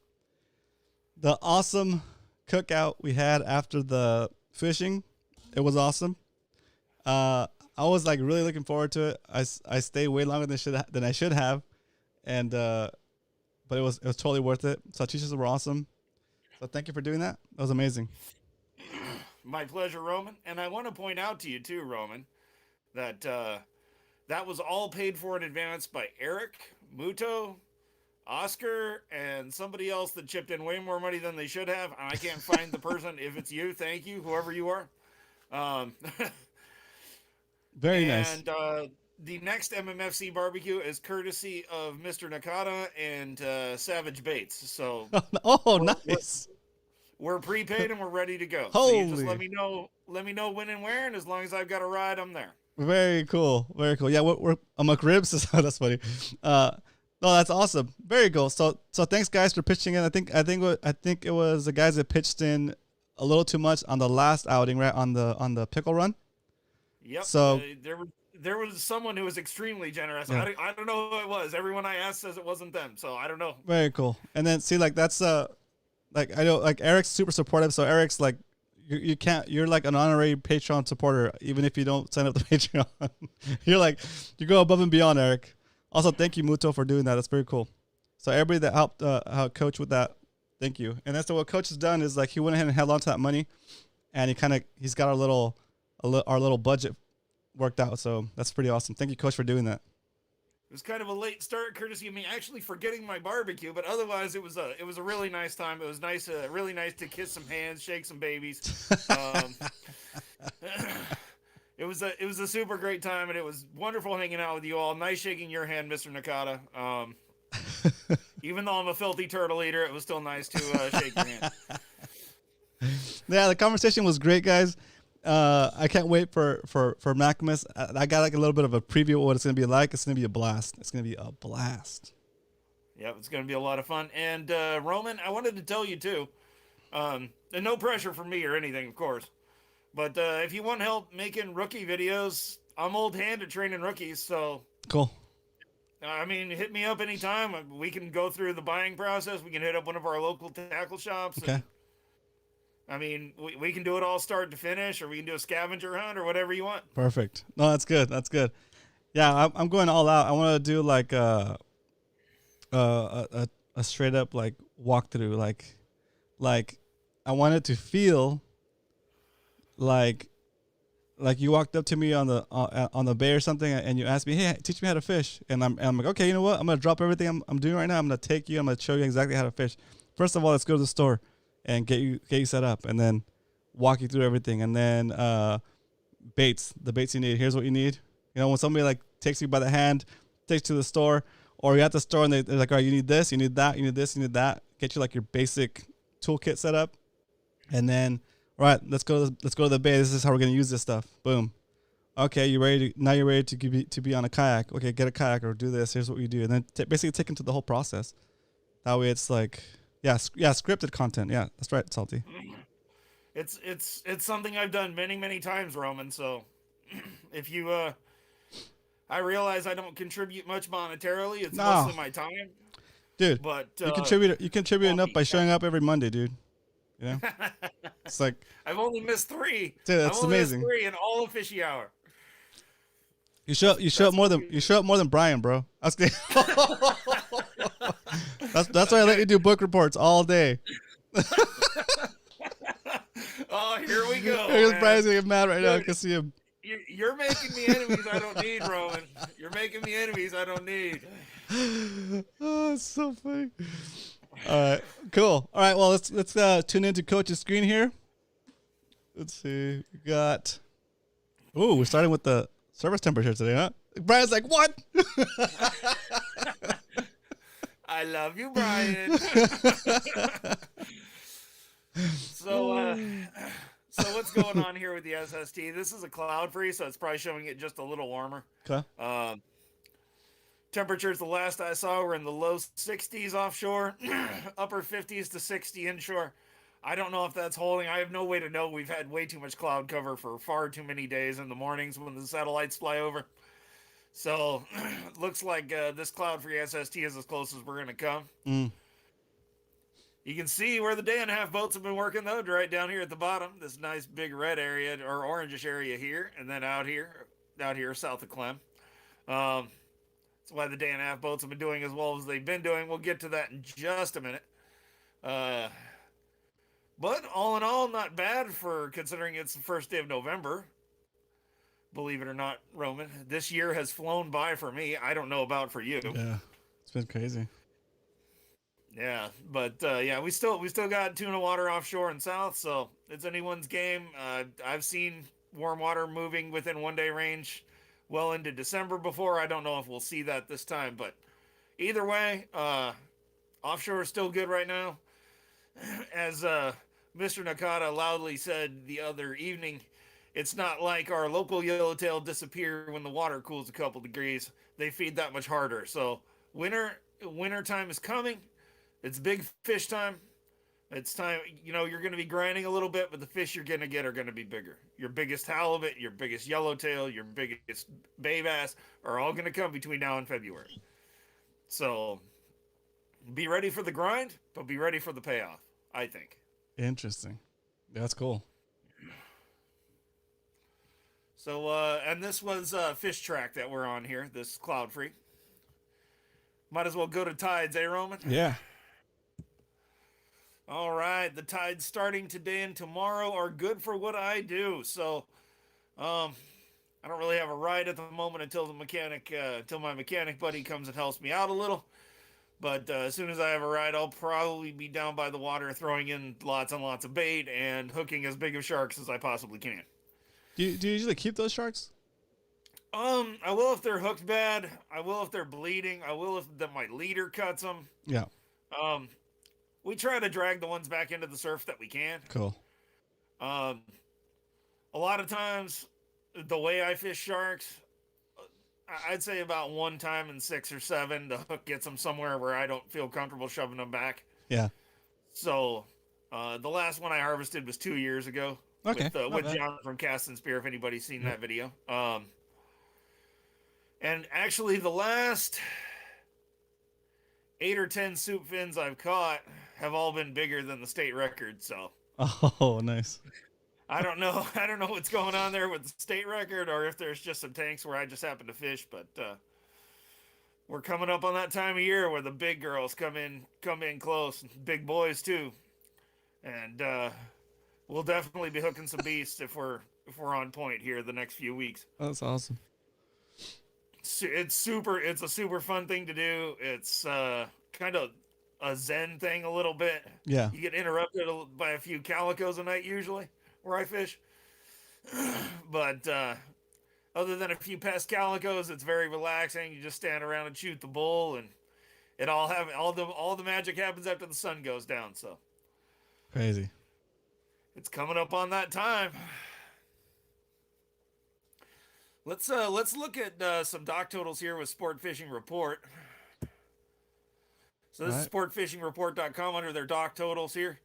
the awesome cookout we had after the fishing. It was awesome. I was like really looking forward to it. I stayed way longer than I should have, and but it was totally worth it. So teachers were awesome. So thank you for doing that. That was amazing. My pleasure, Roman. And I want to point out to you too, Roman, that that was all paid for in advance by Eric, Muto, Oscar, and somebody else that chipped in way more money than they should have. And I can't find the person. If it's you, thank you, whoever you are. Very nice. And the next MMFC barbecue is courtesy of Mr. Nakata and Savage Baits. So Oh, we're, we're nice. we're prepaid and we're ready to go. So you just Holy. let me know when and where, and as long as I've got a ride, I'm there. Very cool. Very cool. Yeah, we're I'm McRibs. So that's funny. No, that's awesome. Very cool. So thanks guys for pitching in. I think it was the guys that pitched in a little too much on the last outing, right? On the pickle run. Yep. So There was someone who was extremely generous. yeah, I don't know who it was. Everyone I asked says it wasn't them, so I don't know. very cool. And then see, like that's like I know like Eric's super supportive. So Eric's like you can't, you're like an honorary Patreon supporter even if you don't sign up to Patreon. You're like you go above and beyond, Eric. Also, thank you Muto for doing that. That's very cool. So everybody that helped Coach with that, thank you. And that's what Coach has done is like he went ahead and held on to that money, and he's got our little budget worked out. So that's pretty awesome. Thank you, Coach, for doing that. It was kind of a late start, courtesy of me actually forgetting my barbecue, but otherwise it was a really nice time. It was nice, really nice to kiss some hands, shake some babies. It was a super great time, and it was wonderful hanging out with you all. Nice shaking your hand, Mr. Nakata. Even though I'm a filthy turtle eater, it was still nice to shake your hand. Yeah, the conversation was great, guys. I can't wait for Maximus. I got like a little bit of a preview of what it's gonna be like. It's gonna be a blast. It's gonna be a blast. Yep, it's gonna be a lot of fun. And Roman, I wanted to tell you too, and no pressure from me or anything, of course. But if you want help making rookie videos, I'm old hand at training rookies. So Cool. I mean, hit me up anytime. We can go through the buying process. We can hit up one of our local tackle shops. Okay. And, I mean, we can do it all start to finish, or we can do a scavenger hunt, or whatever you want. Perfect. No, that's good. That's good. Yeah, I'm going all out. I want to do like a straight up like walkthrough. Like I want it to feel like you walked up to me on the bay or something, and you asked me, "Hey, teach me how to fish," and I'm like, "Okay, you know what? I'm gonna drop everything I'm doing right now. I'm gonna take you. I'm gonna show you exactly how to fish. First of all, let's go to the store and get you set up, and then walk you through everything, and then the baits you need. Here's what you need. You know, when somebody like takes you by the hand, takes you to the store, or you're at the store and they're like, all right, you need this, you need that, you need this, you need that. Get you like your basic toolkit set up, and then all right, let's go to the bay. This is how we're gonna use this stuff. Boom. Okay, you're ready to be on a kayak. Okay, get a kayak or do this. Here's what you do, and then basically take them to the whole process. That way, it's like scripted content. Yeah, that's right, Salty. It's something I've done many times, Roman. So if you I realize I don't contribute much monetarily. It's mostly my time, dude. But you contribute enough by showing up every Monday, dude. You know, it's like I've only missed 3. Dude, that's amazing. Missed 3 in all of Fishy Hour. You show up more than Brian, bro. That's why I let you do book reports all day. Oh, here we go. Here's Brian's gonna get mad right now. I can see him. You're making me enemies I don't need, Roman. You're making me enemies I don't need. Oh, it's so funny. All right, cool. All right, well, let's tune into Coach's screen here. Let's see. We got. Ooh, we're starting with the service temperature today, huh? Brian's like, what? I love you, Brian. So what's going on here with the SST? This is a cloud free, so it's probably showing it just a little warmer. Okay. Temperatures the last I saw were in the low 60s offshore, upper 50s to 60 inshore. I don't know if that's holding. I have no way to know. We've had way too much cloud cover for far too many days in the mornings when the satellites fly over. So looks like this cloud-free SST is as close as we're going to come. You can see where the day and a half boats have been working, though, right down here at the bottom. This nice big red area or orangish area here, and then out here south of Clem. That's why the day and a half boats have been doing as well as they've been doing. We'll get to that in just a minute. But all in all, not bad for considering it's the first day of November. Believe it or not, Roman, this year has flown by for me. I don't know about for you. Yeah, it's been crazy. Yeah, but we still got tuna water offshore and south, so it's anyone's game. I've seen warm water moving within 1 day range well into December before. I don't know if we'll see that this time, but either way, offshore is still good right now. As Mr. Nakata loudly said the other evening, it's not like our local yellowtail disappear when the water cools a couple degrees. They feed that much harder. So winter time is coming. It's big fish time. It's time, you're going to be grinding a little bit, but the fish you're going to get are going to be bigger. Your biggest halibut, your biggest yellowtail, your biggest bay bass are all going to come between now and February. So be ready for the grind, but be ready for the payoff, I think. Interesting. That's cool. So, and this was Fish Track that we're on here, this cloud free. Might as well go to tides, Roman? Yeah. All right, the tides starting today and tomorrow are good for what I do. So, I don't really have a ride at the moment until my mechanic buddy comes and helps me out a little. But as soon as I have a ride, I'll probably be down by the water throwing in lots and lots of bait and hooking as big of sharks as I possibly can. Do you usually keep those sharks? I will if they're hooked bad. I will if they're bleeding. I will if my leader cuts them. Yeah. We try to drag the ones back into the surf that we can. Cool. A lot of times, the way I fish sharks, I'd say about one time in 6 or 7, the hook gets them somewhere where I don't feel comfortable shoving them back. Yeah. So, the last one I harvested was 2 years ago. Okay. With John from Cast and Spear, if anybody's seen that video. And actually, the last 8 or 10 soup fins I've caught have all been bigger than the state record. So. Oh, nice. I don't know what's going on there with the state record, or if there's just some tanks where I just happen to fish. But we're coming up on that time of year where the big girls come in close, big boys too, and we'll definitely be hooking some beasts if we're on point here the next few weeks. That's awesome. It's a super fun thing to do. It's kind of a zen thing a little bit. Yeah. You get interrupted by a few calicos a night usually where I fish. But other than a few pest calicos, it's very relaxing. You just stand around and shoot the bull, and all the magic happens after the sun goes down. So crazy. It's coming up on that time. Let's look at some dock totals here with Sport Fishing Report. So this is sportfishingreport.com under their dock totals here.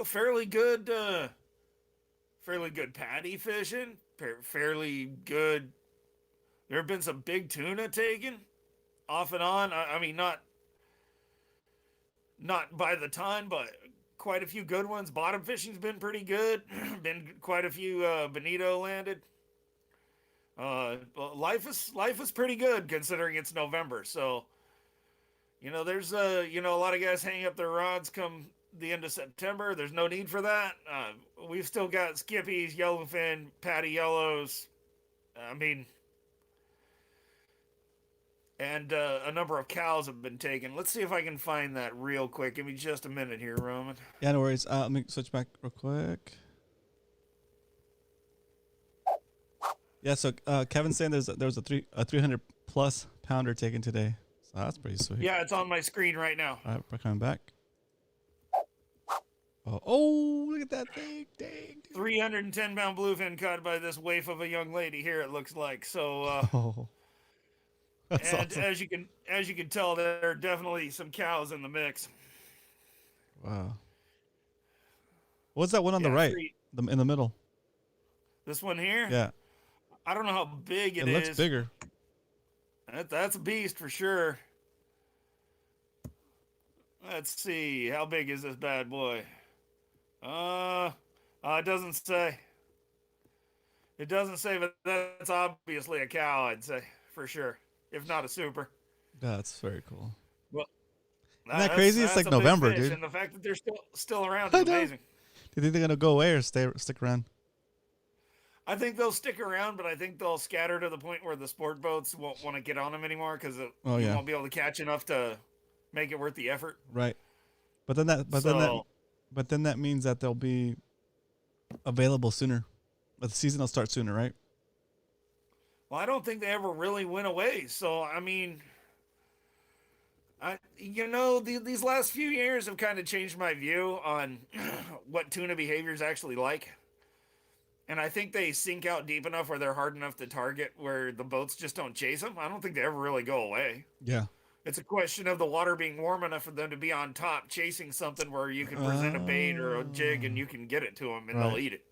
Fairly good patty fishing, fairly good. There have been some big tuna taken off and on. I mean, not by the ton, but quite a few good ones. Bottom fishing's been pretty good. Been quite a few bonito landed. Life is pretty good considering it's November. So, there's a lot of guys hanging up their rods come the end of September. There's no need for that. We've still got skippies, yellowfin, patty yellows. And a number of cows have been taken. Let's see if I can find that real quick. Give me just a minute here, Roman. Yeah, no worries. Let me switch back real quick. Yeah, so Kevin's saying there was a 300 plus pounder taken today. So that's pretty sweet. Yeah, it's on my screen right now. All right, we're coming back. Oh, look at that thing. Dang. 310-pound bluefin caught by this waif of a young lady here, it looks like. So, that's and awesome. as you can tell, there are definitely some cows in the mix. Wow. What's that one on the right? In the middle. This one here? Yeah. I don't know how big it is. It looks bigger. That's a beast for sure. Let's see. How big is this bad boy? It doesn't say. It doesn't say, but that's obviously a cow, I'd say, for sure. If not a super. That's very cool. Well, isn't that crazy? It's like November, dude. And the fact that they're still around is amazing. Do you think they're going to go away or stick around? I think they'll stick around, but I think they'll scatter to the point where the sport boats won't want to get on them anymore because you won't be able to catch enough to make it worth the effort. Right. But then that means that they'll be available sooner. But the season will start sooner, right? Well, I don't think they ever really went away. So, I mean, these last few years have kind of changed my view on what tuna behavior is actually like. And I think they sink out deep enough where they're hard enough to target where the boats just don't chase them. I don't think they ever really go away. Yeah. It's a question of the water being warm enough for them to be on top chasing something where you can present a bait or a jig and you can get it to them and they'll eat it.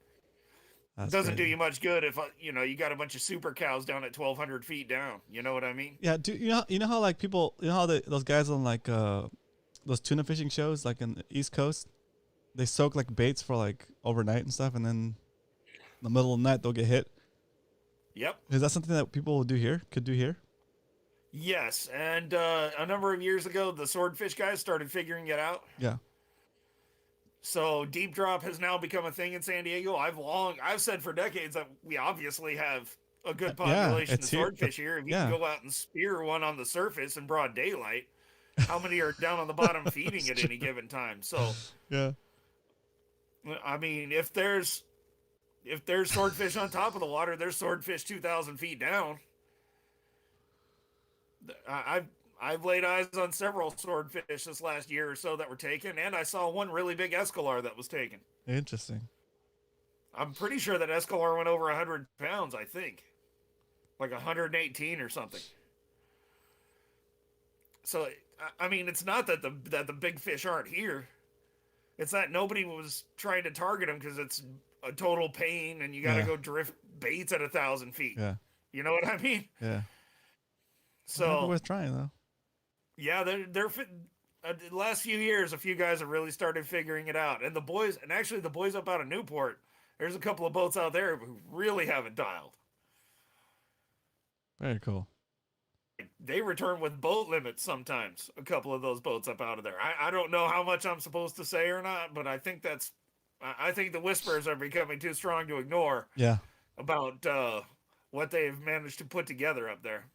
It doesn't do you much good if you got a bunch of super cows down at 1,200 feet down. You know what I mean? Yeah. You know how like people, how those guys on like those tuna fishing shows like in the East Coast, they soak like baits for like overnight and stuff, and then in the middle of the night they'll get hit. Yep. Is that something that people will do here? Could do here? Yes, and a number of years ago, the swordfish guys started figuring it out. Yeah. So deep drop has now become a thing in San Diego. I've said for decades that we obviously have a good population of swordfish here. If you can go out and spear one on the surface in broad daylight, how many are down on the bottom feeding at any given time? So, yeah. I mean, if there's swordfish on top of the water, there's swordfish 2,000 feet down. I've laid eyes on several swordfish this last year or so that were taken, and I saw one really big escalar that was taken. Interesting. I'm pretty sure that escalar went over 100 pounds, I think. Like 118 or something. So, I mean, it's not that the big fish aren't here. It's that nobody was trying to target them because it's a total pain, and you got to go drift baits at 1,000 feet. Yeah. You know what I mean? Yeah. So worth trying though. Yeah, they're the last few years, a few guys have really started figuring it out, and the boys up out of Newport, there's a couple of boats out there who really haven't dialed. Very cool. They return with boat limits sometimes. A couple of those boats up out of there. I don't know how much I'm supposed to say or not, but I think the whispers are becoming too strong to ignore. Yeah. About what they've managed to put together up there.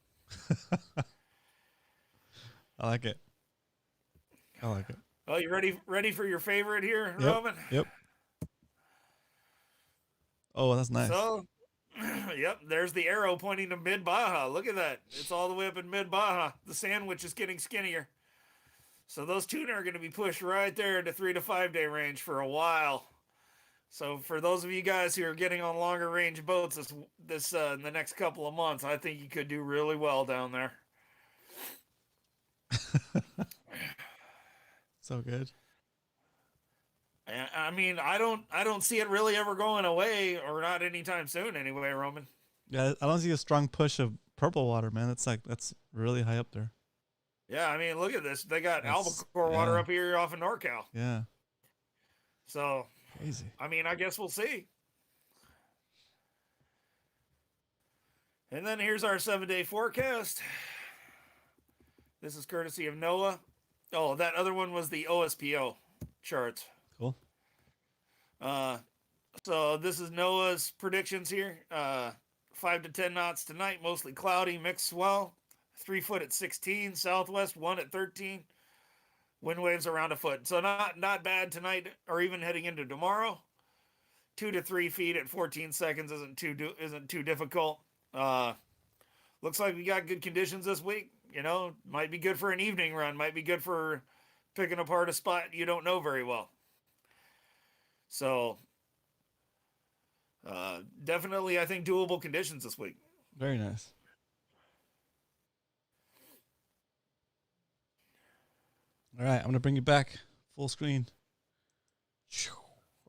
I like it. Oh, you ready for your favorite here, yep. Roman? Yep. Oh, that's nice. So, yep, there's the arrow pointing to mid-Baja. Look at that. It's all the way up in mid-Baja. The sandwich is getting skinnier. So those tuna are going to be pushed right there into 3 to 5 day range for a while. So for those of you guys who are getting on longer range boats this in the next couple of months, I think you could do really well down there. So good. I mean, I don't see it really ever going away, or not anytime soon anyway, Roman. Yeah, I don't see a strong push of purple water, man. That's really high up there. Yeah, I mean, look at this. They got albacore water up here off of NorCal. Yeah. So crazy. I mean, I guess we'll see. And then here's our 7-day forecast. This is courtesy of NOAA. Oh, that other one was the OSPO charts. Cool. So this is NOAA's predictions here. 5 to 10 knots tonight, mostly cloudy, mixed swell. 3 foot at 16, southwest 1 at 13. Wind waves around a foot. So not bad tonight, or even heading into tomorrow. 2 to 3 feet at 14 seconds isn't too difficult. Looks like we got good conditions this week. You know, might be good for an evening run. Might be good for picking apart a spot you don't know very well. So, definitely, I think, doable conditions this week. Very nice. All right, I'm going to bring you back full screen.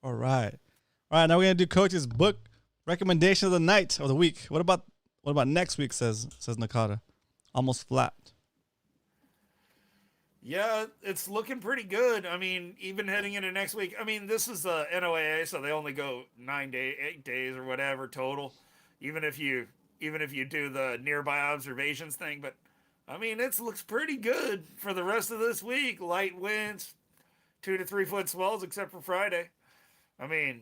All right. All right, now we're going to do Coach's book recommendation of the night or the week. What about next week, says Nakata. Almost flat. Yeah, it's looking pretty good. I mean, even heading into next week. I mean, this is the NOAA, so they only go 8 days or whatever total. Even if you do the nearby observations thing, but I mean, it looks pretty good for the rest of this week. Light winds, 2 to 3 foot swells, except for Friday. I mean,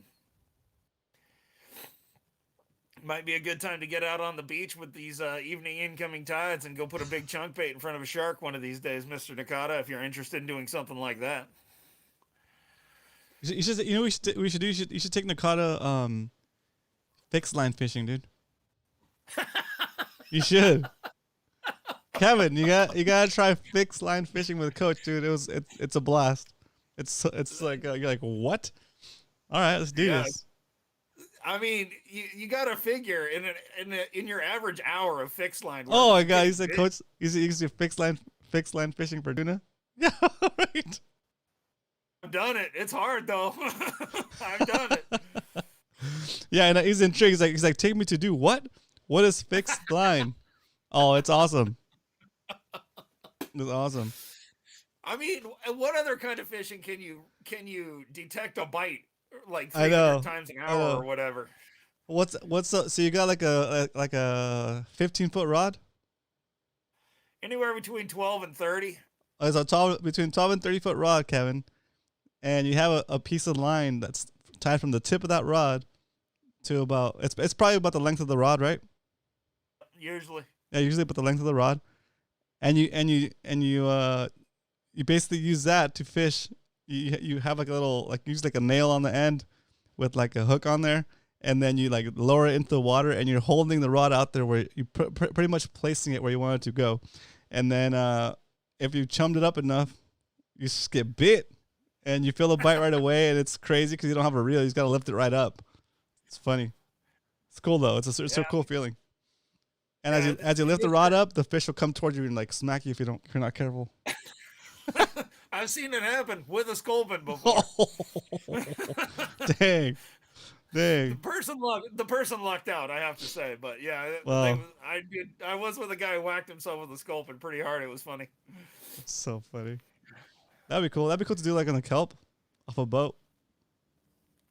might be a good time to get out on the beach with these evening incoming tides and go put a big chunk bait in front of a shark one of these days, Mr. Nakata, if you're interested in doing something like that. You should take Nakata fixed line fishing, dude. You should. Kevin, you gotta try fixed line fishing with Coach, dude. It's a blast. It's like you're like, what? All right, let's do this. I mean, you got to figure in your average hour of fixed line work. Oh my god, he said Coach, he's a fixed line fishing for tuna. Yeah, right. I've done it. It's hard though. I've done it. Yeah, and he's intrigued. He's like, take me to do what? What is fixed line? Oh, it's awesome. It's awesome. I mean, what other kind of fishing can you detect a bite like I know 300 times an hour or whatever? So you got like a 15-foot rod? Anywhere between 12 and 30. It's between 12 and 30-foot rod, Kevin, and you have a piece of line that's tied from the tip of that rod to about it's probably about the length of the rod, right? Usually. Yeah, usually about the length of the rod, and you basically use that to fish. You have like a little use like a nail on the end with like a hook on there, and then you like lower it into the water, and you're holding the rod out there where you pretty much placing it where you want it to go, and then if you chummed it up enough, you just get bit, and you feel a bite right away, and it's crazy because you don't have a reel. You just gotta lift it right up. It's funny. It's cool though. It's a cool feeling. And as you lift the rod up, the fish will come towards you and like smack you if you're not careful. I've seen it happen with a sculpin before. Dang. The person lucked out, I have to say. But yeah, wow. I was with a guy who whacked himself with a sculpin pretty hard. It was funny. It's so funny. That'd be cool. That'd be cool to do like on a kelp off a boat.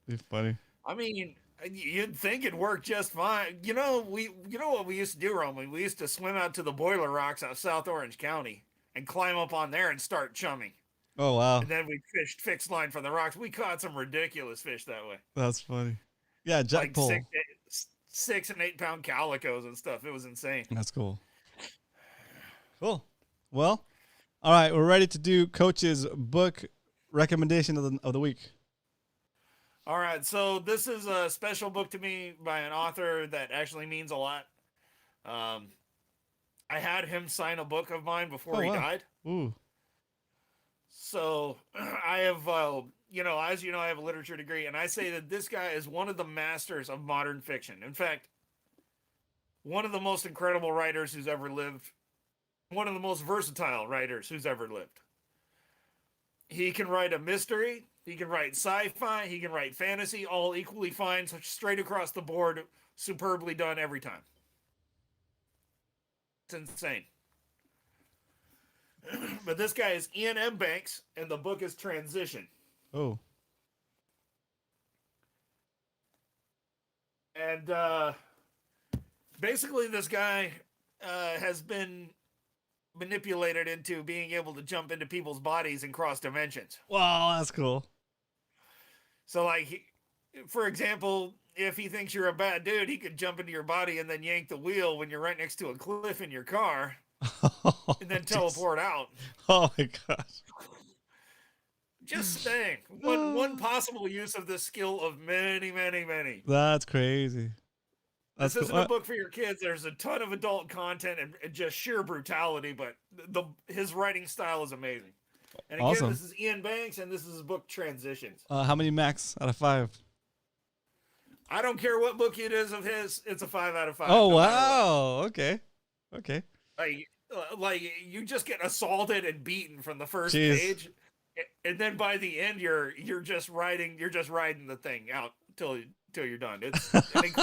It'd be funny. I mean, you'd think it'd work just fine. You know what we used to do, Roman? We used to swim out to the Boiler Rocks out of South Orange County and climb up on there and start chumming. Oh wow! And then we fished fixed line from the rocks. We caught some ridiculous fish that way. That's funny. Yeah, jack pole. 6 and 8 pound calicos and stuff. It was insane. That's cool. Cool. Well, all right, we're ready to do Coach's book recommendation of the week. All right, so this is a special book to me by an author that actually means a lot. I had him sign a book of mine before he died. Ooh. So I have, as you know, I have a literature degree, and I say that this guy is one of the masters of modern fiction. In fact, one of the most incredible writers who's ever lived, one of the most versatile writers who's ever lived. He can write a mystery, he can write sci-fi, he can write fantasy, all equally fine, so straight across the board, superbly done every time. It's insane. But this guy is Ian M. Banks, and the book is Transition. Oh. And basically this guy has been manipulated into being able to jump into people's bodies and cross dimensions. Wow, that's cool. So, like, for example, if he thinks you're a bad dude, he could jump into your body and then yank the wheel when you're right next to a cliff in your car. And then teleport out. Oh my gosh. Just saying. One possible use of this skill of many, many, many. That's crazy. This isn't a book for your kids. There's a ton of adult content and just sheer brutality, but his writing style is amazing. And again, awesome. This is Ian Banks, and this is his book Transitions. How many max out of 5? I don't care what book it is of his. It's a 5 out of 5. Oh, wow. Okay. Like you just get assaulted and beaten from the first page, and then by the end you're just riding the thing out till you're done.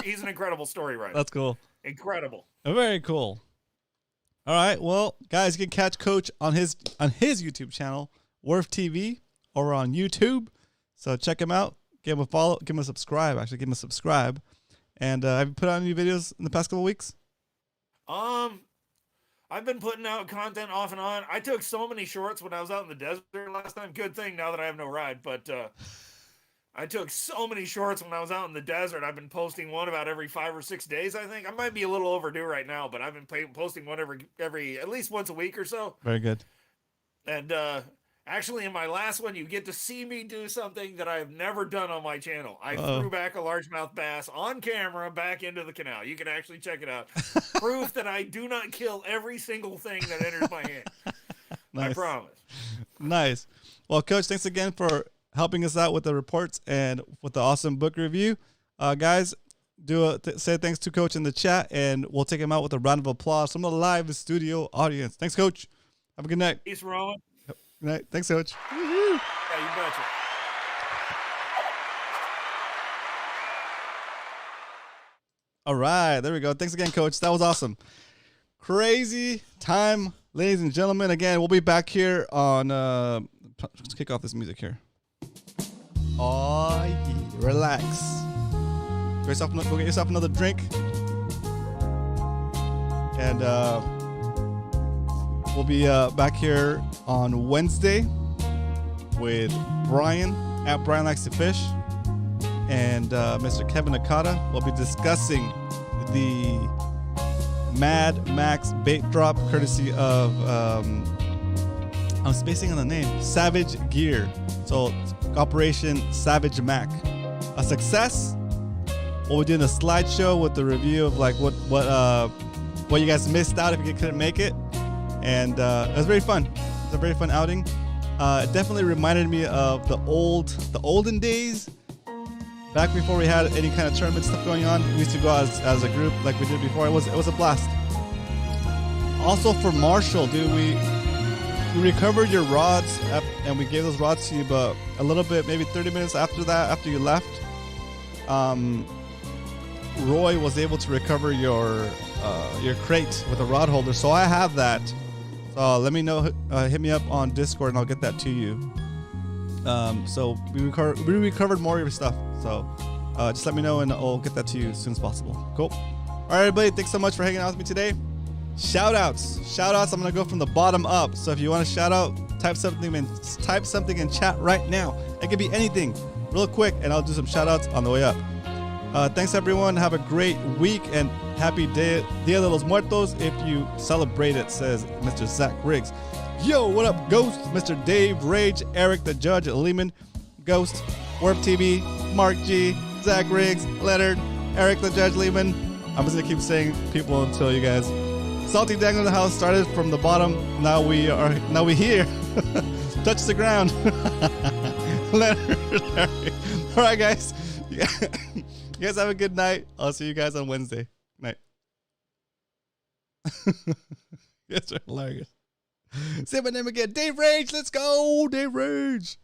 He's an incredible story writer. That's cool. Incredible. Very cool. All right, well, guys, you can catch Coach on his YouTube channel, Worth TV, or on YouTube. So check him out. Give him a follow. Give him a subscribe. Actually, give him a subscribe. And have you put out any videos in the past couple of weeks? I've been putting out content off and on. I took so many shorts when I was out in the desert last time. Good thing now that I have no ride, but I took so many shorts when I was out in the desert. I've been posting one about every 5 or 6 days, I think. I might be a little overdue right now, but I've been posting one every at least once a week or so. Very good. And Actually, in my last one, you get to see me do something that I have never done on my channel. I threw back a largemouth bass on camera back into the canal. You can actually check it out. Proof that I do not kill every single thing that enters my hand. Nice. I promise. Nice. Well, Coach, thanks again for helping us out with the reports and with the awesome book review. Guys, say thanks to Coach in the chat, and we'll take him out with a round of applause from the live studio audience. Thanks, Coach. Have a good night. Peace, Roman. Good night. Thanks, Coach. Yeah, you betcha. All right, there we go. Thanks again, Coach. That was awesome. Crazy time, ladies and gentlemen. Again, we'll be back here on. Let's kick off this music here. Oh, yeah. Relax. Go get yourself another drink, and we'll be back here on Wednesday with Brian at Brian Likes to Fish and Mr. Kevin Nakata. We'll be discussing the Mad Max bait drop, courtesy of I'm spacing on the name, Savage Gear. So Operation Savage Mac, a success. We'll be doing a slideshow with the review of like what you guys missed out if you couldn't make it, and it was very fun. It's a very fun outing. It definitely reminded me of the olden days, back before we had any kind of tournament stuff going on. We used to go as a group like we did before. It was a blast. Also for Marshall, dude, we recovered your rods and we gave those rods to you, but a little bit, maybe 30 minutes after you left, Roy was able to recover your crate with a rod holder. So I have that. So let me know. Hit me up on Discord and I'll get that to you. So we recovered more of your stuff. So just let me know and I'll get that to you as soon as possible. Cool. All right, everybody. Thanks so much for hanging out with me today. Shout outs. I'm gonna go from the bottom up. So if you want to shout out, type something in chat right now. It could be anything, real quick, and I'll do some shout outs on the way up. Thanks everyone. Have a great week and happy Dia de los Muertos if you celebrate it, says Mr. Zach Riggs. Yo, what up, Ghost? Mr. Dave Rage, Eric the Judge Lehman, Ghost, Warp TV, Mark G, Zach Riggs, Leonard, Eric the Judge Lehman. I'm just gonna keep saying people until you guys. Salty Dangle in the house started from the bottom. Now we here. Touch the ground. Leonard, Larry. All right, guys. You guys have a good night. I'll see you guys on Wednesday. Night. You guys are hilarious. Say my name again. Dave Rage. Let's go. Dave Rage.